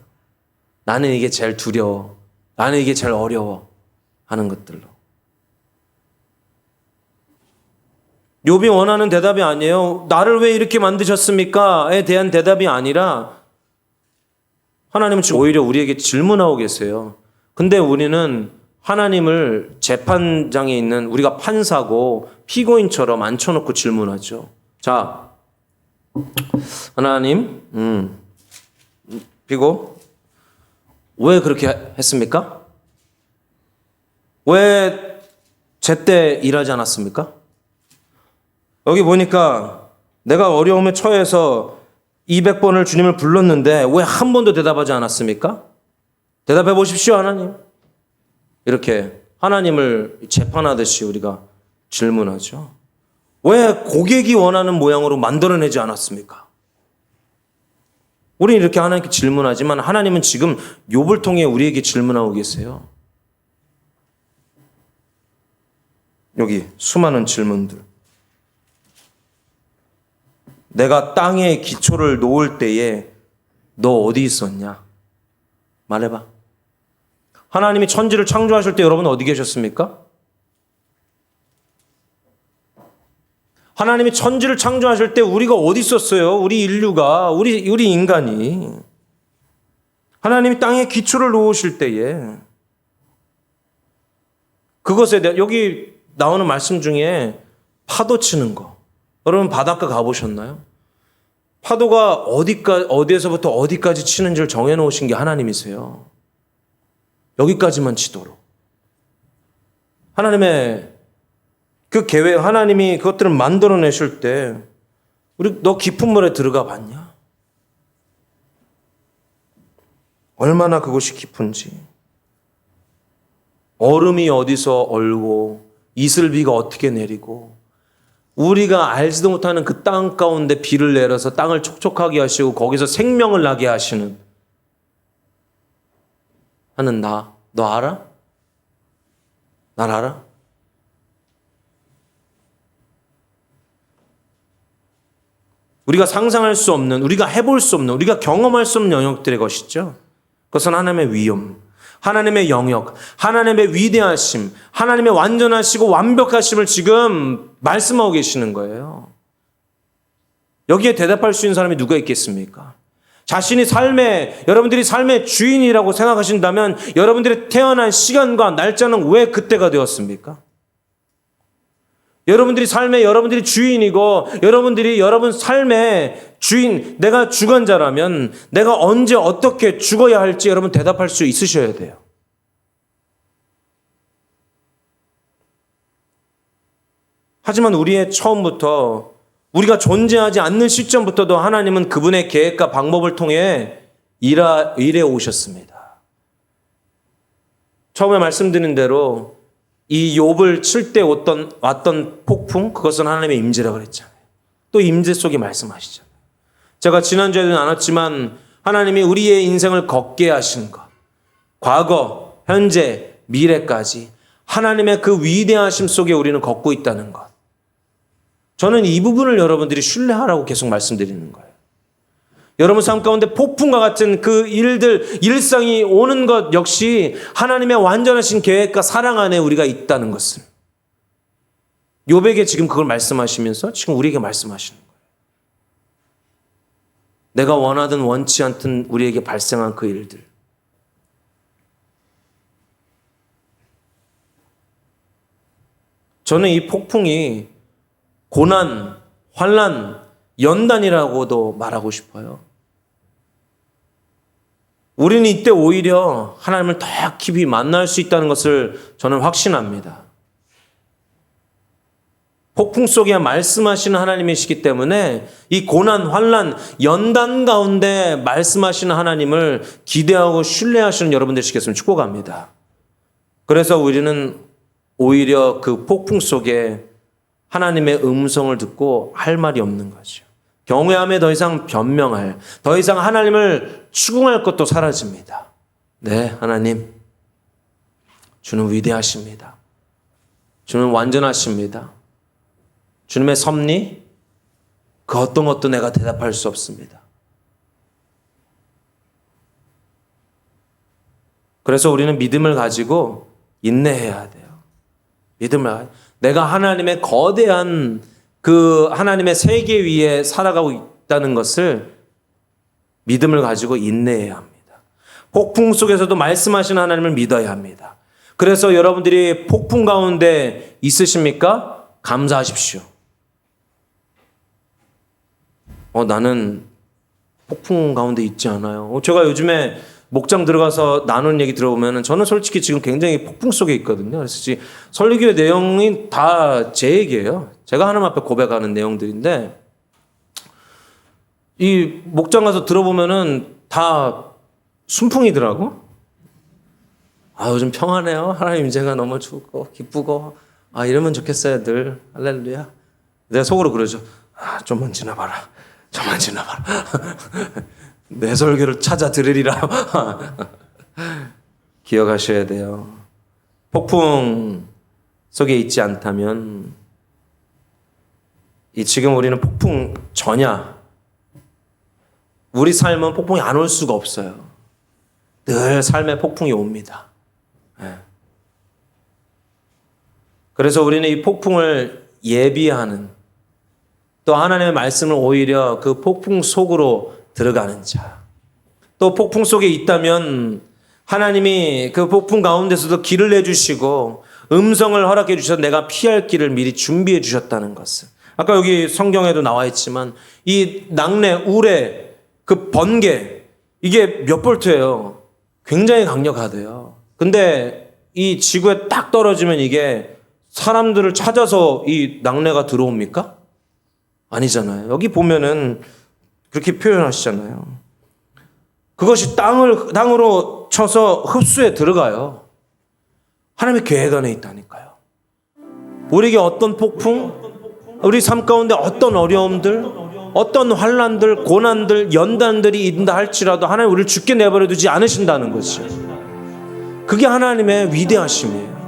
나는 이게 제일 두려워. 나는 이게 제일 어려워. 하는 것들로. 욥이 원하는 대답이 아니에요. 나를 왜 이렇게 만드셨습니까?에 대한 대답이 아니라 하나님은 지금 오히려 우리에게 질문하고 계세요. 근데 우리는 하나님을 재판장에 있는 우리가 판사고 피고인처럼 앉혀놓고 질문하죠. 자, 하나님, 피고, 왜 그렇게 했습니까? 왜 제때 일하지 않았습니까? 여기 보니까 내가 어려움에 처해서 200번을 주님을 불렀는데 왜 한 번도 대답하지 않았습니까? 대답해 보십시오, 하나님. 이렇게 하나님을 재판하듯이 우리가 질문하죠. 왜 고객이 원하는 모양으로 만들어내지 않았습니까? 우리는 이렇게 하나님께 질문하지만 하나님은 지금 욥을 통해 우리에게 질문하고 계세요. 여기 수많은 질문들. 내가 땅에 기초를 놓을 때에 너 어디 있었냐? 말해봐. 하나님이 천지를 창조하실 때 여러분 어디 계셨습니까? 하나님이 천지를 창조하실 때 우리가 어디 있었어요? 우리 인류가, 우리 인간이. 하나님이 땅에 기초를 놓으실 때에 그것에 대해 여기 나오는 말씀 중에 파도 치는 거. 여러분 바닷가 가보셨나요? 파도가 어디에서부터 어디까지 치는지를 정해놓으신 게 하나님이세요. 여기까지만 치도록. 하나님의 그 계획, 하나님이 그것들을 만들어내실 때 너 깊은 물에 들어가 봤냐? 얼마나 그것이 깊은지. 얼음이 어디서 얼고 이슬비가 어떻게 내리고 우리가 알지도 못하는 그 땅 가운데 비를 내려서 땅을 촉촉하게 하시고 거기서 생명을 나게 하시는 하는 너 알아? 날 알아? 우리가 상상할 수 없는, 우리가 해볼 수 없는, 우리가 경험할 수 없는 영역들의 것이죠. 그것은 하나님의 위엄, 하나님의 영역, 하나님의 위대하심, 하나님의 완전하시고 완벽하심을 지금 말씀하고 계시는 거예요. 여기에 대답할 수 있는 사람이 누가 있겠습니까? 자신이 여러분들이 삶의 주인이라고 생각하신다면 여러분들의 태어난 시간과 날짜는 왜 그때가 되었습니까? 여러분들이 주인이고 여러분 삶의 주인, 내가 주관자라면 내가 언제 어떻게 죽어야 할지 여러분 대답할 수 있으셔야 돼요. 하지만 우리의 처음부터 우리가 존재하지 않는 시점부터도 하나님은 그분의 계획과 방법을 통해 일해 오셨습니다. 처음에 말씀드린 대로 이 욥을 칠 때 왔던 폭풍, 그것은 하나님의 임재라고 그랬잖아요. 또 임재 속에 말씀하시잖아요. 제가 지난주에도 나눴지만 하나님이 우리의 인생을 걷게 하신 것, 과거, 현재, 미래까지 하나님의 그 위대하심 속에 우리는 걷고 있다는 것. 저는 이 부분을 여러분들이 신뢰하라고 계속 말씀드리는 거예요. 여러분 삶 가운데 폭풍과 같은 그 일상이 오는 것 역시 하나님의 완전하신 계획과 사랑 안에 우리가 있다는 것을. 욥에게 지금 그걸 말씀하시면서 지금 우리에게 말씀하시는 거예요. 내가 원하든 원치 않든 우리에게 발생한 그 일들. 저는 이 폭풍이 고난, 환난, 연단이라고도 말하고 싶어요. 우리는 이때 오히려 하나님을 더 깊이 만날 수 있다는 것을 저는 확신합니다. 폭풍 속에 말씀하시는 하나님이시기 때문에 이 고난, 환난, 연단 가운데 말씀하시는 하나님을 기대하고 신뢰하시는 여러분들 되시겠으면 축복합니다. 그래서 우리는 오히려 그 폭풍 속에 하나님의 음성을 듣고 할 말이 없는 거죠. 경외함에 더 이상 더 이상 하나님을 추궁할 것도 사라집니다. 네, 하나님. 주는 위대하십니다. 주는 완전하십니다. 주님의 섭리, 그 어떤 것도 내가 대답할 수 없습니다. 그래서 우리는 믿음을 가지고 인내해야 돼요. 내가 하나님의 거대한 그 하나님의 세계 위에 살아가고 있다는 것을 믿음을 가지고 인내해야 합니다. 폭풍 속에서도 말씀하시는 하나님을 믿어야 합니다. 그래서 여러분들이 폭풍 가운데 있으십니까? 감사하십시오. 나는 폭풍 가운데 있지 않아요. 제가 요즘에 목장 들어가서 나누는 얘기 들어보면 저는 솔직히 지금 굉장히 폭풍 속에 있거든요. 그래서 설교의 내용이 다 제 얘기예요. 제가 하나님 앞에 고백하는 내용들인데 이 목장 가서 들어보면은 다 순풍이더라고. 요즘 평안해요. 하나님 인재가 너무 좋고 기쁘고 이러면 좋겠어요. 늘 할렐루야. 내가 속으로 그러죠. 좀만 지나봐라. 좀만 지나봐라. 내 설교를 찾아 들으리라. 기억하셔야 돼요. 폭풍 속에 있지 않다면 지금 우리는 폭풍 전야. 우리 삶은 폭풍이 안 올 수가 없어요. 늘 삶에 폭풍이 옵니다. 그래서 우리는 이 폭풍을 예비하는, 또 하나님의 말씀을 오히려 그 폭풍 속으로 들어가는 자. 또 폭풍 속에 있다면 하나님이 그 폭풍 가운데서도 길을 내주시고 음성을 허락해 주셔서 내가 피할 길을 미리 준비해 주셨다는 것을. 아까 여기 성경에도 나와 있지만 이 낙뢰, 우레, 그 번개, 이게 몇 볼트예요. 굉장히 강력하대요. 근데 이 지구에 딱 떨어지면 이게 사람들을 찾아서 이 낙뢰가 들어옵니까? 아니잖아요. 여기 보면은 그렇게 표현하시잖아요. 그것이 땅으로 쳐서 흡수에 들어가요. 하나님의 계획 안에 있다니까요. 우리에게 어떤 폭풍, 우리 삶 가운데 어떤 어려움들, 어떤 환난들, 고난들, 연단들이 있다 할지라도 하나님 우리를 죽게 내버려 두지 않으신다는 것이요. 그게 하나님의 위대하심이에요.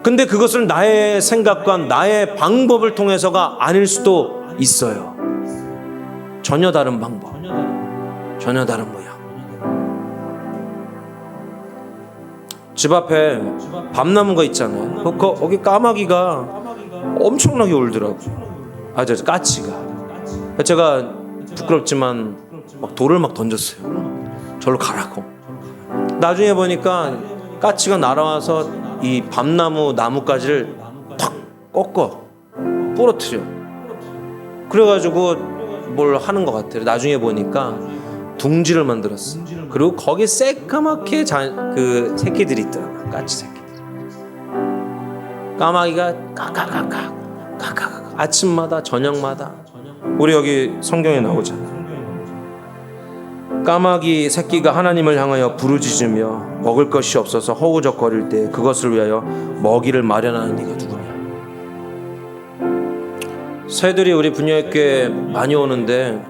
근데 그것을 나의 생각과 나의 방법을 통해서가 아닐 수도 있어요. 전혀 다른 방법, 전혀 다른 모양. 집 앞에 밤나무가 있잖아요. 거기 까마귀가 엄청나게 울더라고요. 까치가. 제가 부끄럽지만 막 돌을 막 던졌어요. 절로 가라고. 나중에 보니까 까치가 날아와서 이 밤나무 나뭇가지를 탁 꺾어 부러뜨려. 그래가지고 뭘 하는 것 같아요. 나중에 보니까 둥지를 만들었어. 그리고 거기에 새까맣게 그 새끼들이 있더라고요. 까치 새끼들. 까마귀가 까까까까 아침마다 저녁마다. 우리 여기 성경에 나오잖아요. 까마귀 새끼가 하나님을 향하여 부르짖으며 먹을 것이 없어서 허우적거릴 때 그것을 위하여 먹이를 마련하는 이가 누구냐. 새들이 우리 분야교회 많이 오는데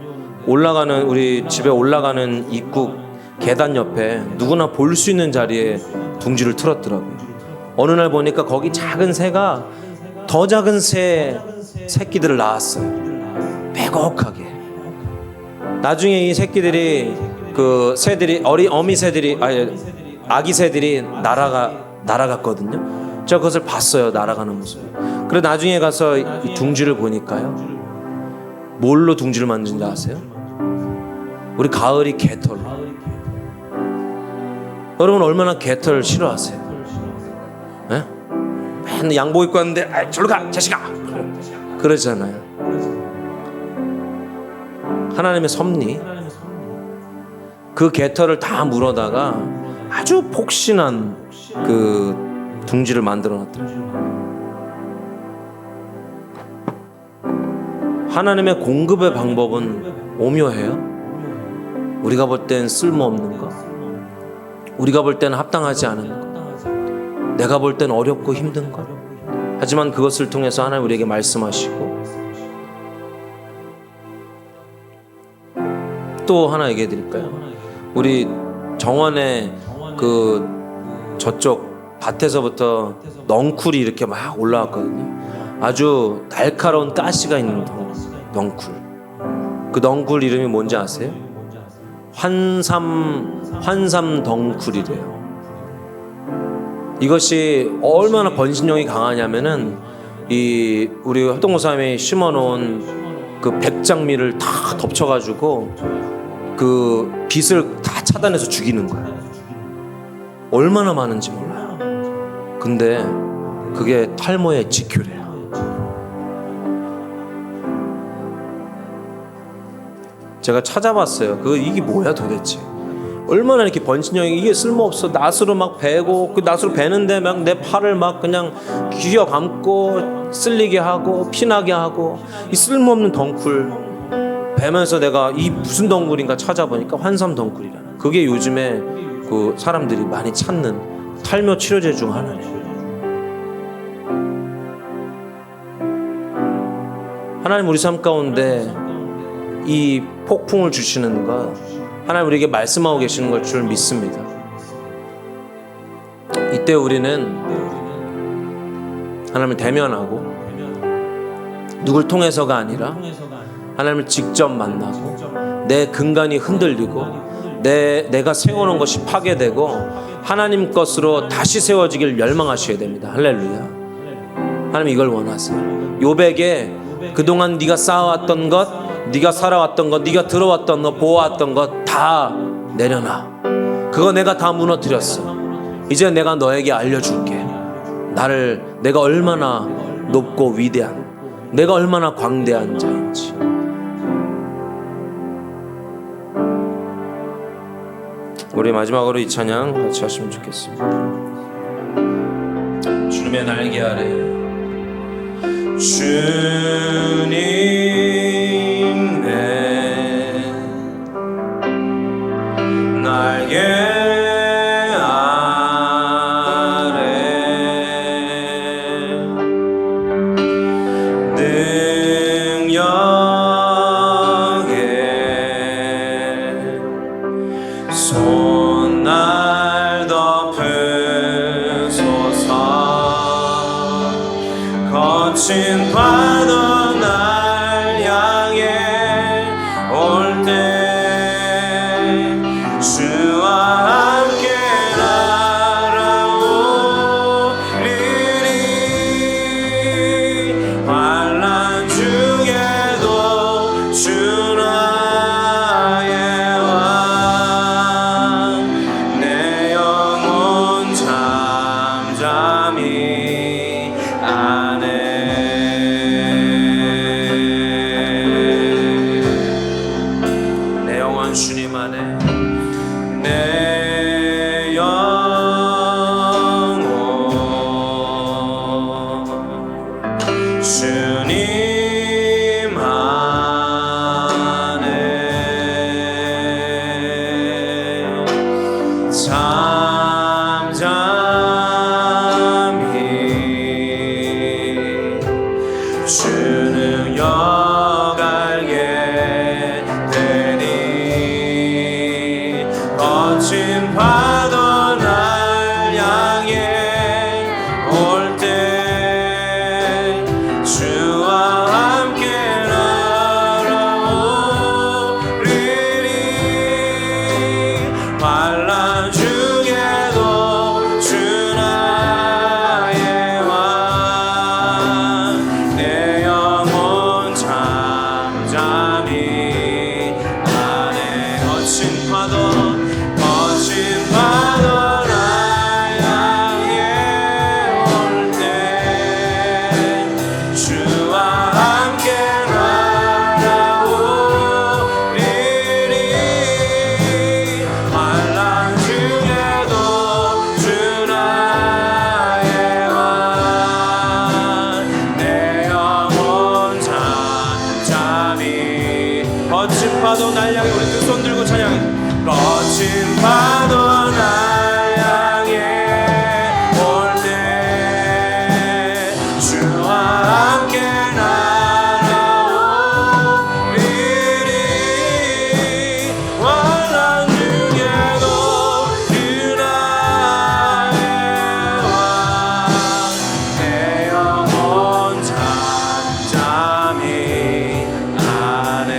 우리 집에 올라가는 입구 계단 옆에 누구나 볼 수 있는 자리에 둥지를 틀었더라고요. 어느 날 보니까 거기 작은 새가 더 작은 새끼들을 낳았어요. 빼곡하게. 나중에 이 새끼들이 아기 새들이 날아갔거든요. 제가 그것을 봤어요. 날아가는 모습. 그래 나중에 가서 이 둥지를 보니까요. 뭘로 둥지를 만든지 아세요? 우리 가을이 개털로. 여러분 얼마나 개털 싫어하세요? 네? 맨날 양복 입고 왔는데 저리로 가 자식아 그러잖아요. 하나님의 섭리, 그 개털을 다 물어다가 아주 폭신한 그 둥지를 만들어 놨더라고요. 하나님의 공급의 방법은 오묘해요. 우리가 볼 땐 쓸모없는 거, 우리가 볼 땐 합당하지 않은 거, 내가 볼 땐 어렵고 힘든 거. 하지만 그것을 통해서 하나님 우리에게 말씀하시고. 또 하나 얘기해 드릴까요? 우리 정원에 그 저쪽 밭에서부터 넝쿨이 이렇게 막 올라왔거든요. 아주 날카로운 가시가 있는 넝쿨. 그 넝쿨 이름이 뭔지 아세요? 환삼 덩쿨이래요. 이것이 얼마나 번식력이 강하냐면은 이 우리 합동무사님이 심어놓은 그 백장미를 다 덮쳐가지고 그 빛을 다 차단해서 죽이는 거야. 얼마나 많은지 몰라요. 근데 그게 탈모의 지큐래요. 제가 찾아봤어요. 이게 뭐야 도대체? 얼마나 이렇게 번진형이 이게 쓸모없어. 낫으로 막 베고 그 낫으로 베는데 막 내 팔을 막 그냥 휘어 감고 쓸리게 하고 피나게 하고 이 쓸모없는 덩쿨 베면서 내가 이 무슨 덩굴인가 찾아보니까 환삼 덩굴이라는 그게 요즘에 그 사람들이 많이 찾는 탈모 치료제 중 하나래요. 하나님 우리 삶 가운데 이 폭풍을 주시는 것 하나님 우리에게 말씀하고 계시는 걸 줄 믿습니다. 이때 우리는 하나님을 대면하고 누굴 통해서가 아니라 하나님을 직접 만나고 내 근간이 흔들리고 내가 세워놓은 것이 파괴되고 하나님 것으로 다시 세워지길 열망하셔야 됩니다. 할렐루야. 하나님 이걸 원하세요. 욥에게 그동안 네가 쌓아왔던 것, 네가 살아왔던 것, 네가 들어왔던 것, 보아왔던 것 다 내려놔. 그거 내가 다 무너뜨렸어. 이제 내가 너에게 알려줄게. 내가 얼마나 높고 위대한, 내가 얼마나 광대한 자인지. 우리 마지막으로 이 찬양 같이 하시면 좋겠습니다. 주님의 날개 아래 주님 내 날개 아래 능력에 손날 덮으소서. 거친 파도 날 향해 올 때 주와 함께 날아오리리. 환난 중에도 주 나의 왕 내 영혼 잠잠히 안에 주님 안에 내 영혼 주님 안에 잠잠히 주는 알게 되니. 거친 파도 날 향해 올 때 주와 함께 날아오리리. 환난 중에도 주 나의 왕 내 영혼 잠잠히 안에. 거친 파도 날 향해 올 때 주와 함께 날아오리리. 환난 중에도 주 나의 왕 내 영혼 잠잠히. 거친 파도 날 향해 우리 두 손 들고 찬양해. 거친 파도 날 향해 올 때 주와 함께 날아오리리. 환난 중에도 주 나의 왕 내 영혼 잠잠히 안에.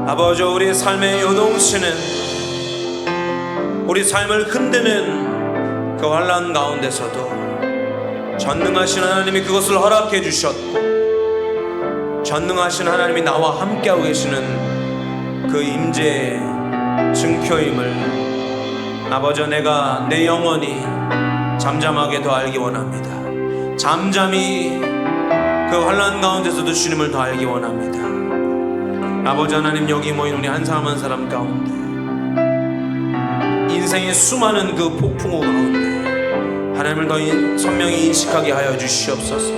아버지, 우리의 삶의 요동치는, 우리 삶을 흔드는 그 환난 가운데서도 전능하신 하나님이 그것을 허락해 주셨고, 전능하신 하나님이 나와 함께하고 계시는 그 임재의 증표임을 아버지, 내가 내 영혼이 잠잠하게 더 알기 원합니다. 잠잠히 그 환난 가운데서도 주님을 더 알기 원합니다. 아버지 하나님, 여기 모인 우리 한 사람 한 사람 가운데 인생의 수많은 그 폭풍우 가운데 하나님을 더 선명히 인식하게 하여 주시옵소서.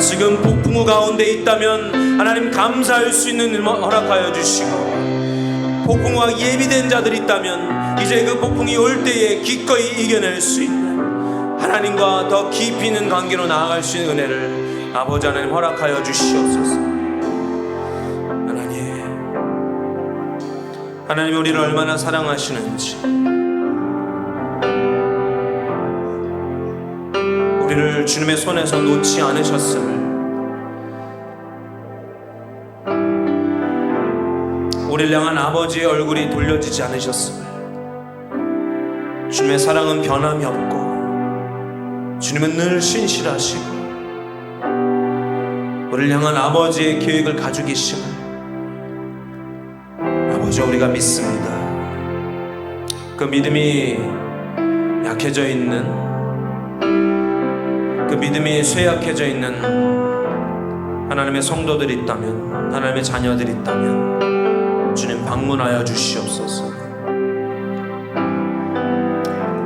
지금 폭풍우 가운데 있다면 하나님 감사할 수 있는 일 허락하여 주시고, 폭풍우가 예비된 자들이 있다면 이제 그 폭풍이 올 때에 기꺼이 이겨낼 수 있는 하나님과 더 깊이 있는 관계로 나아갈 수 있는 은혜를 아버지 하나님 허락하여 주시옵소서. 하나님, 우리를 얼마나 사랑하시는지, 우리를 주님의 손에서 놓지 않으셨음을, 우리를 향한 아버지의 얼굴이 돌려지지 않으셨음을, 주님의 사랑은 변함이 없고 주님은 늘 신실하시고 우리를 향한 아버지의 계획을 가지고 계심을 아버지, 우리가 믿습니다. 그 믿음이 약해져 있는, 그 믿음이 쇠약해져 있는 하나님의 성도들이 있다면, 하나님의 자녀들이 있다면 주님 방문하여 주시옵소서.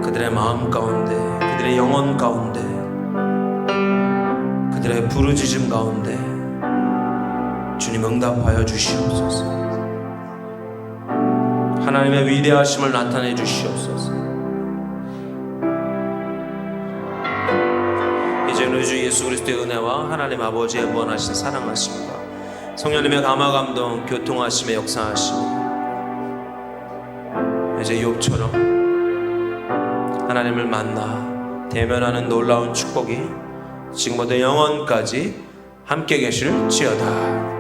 그들의 마음 가운데, 그들의 영혼 가운데, 그들의 부르짖음 가운데 주님 응답하여 주시옵소서. 하나님의 위대하심을 나타내 주시옵소서. 이제 우리 주 예수 그리스도의 은혜와 하나님 아버지의 무한하신 사랑하심과 성령님의 감화 감동 교통하심의 역사하심이 이제 욥처럼 하나님을 만나 대면하는 놀라운 축복이 지금부터 영원까지 함께 계실지어다.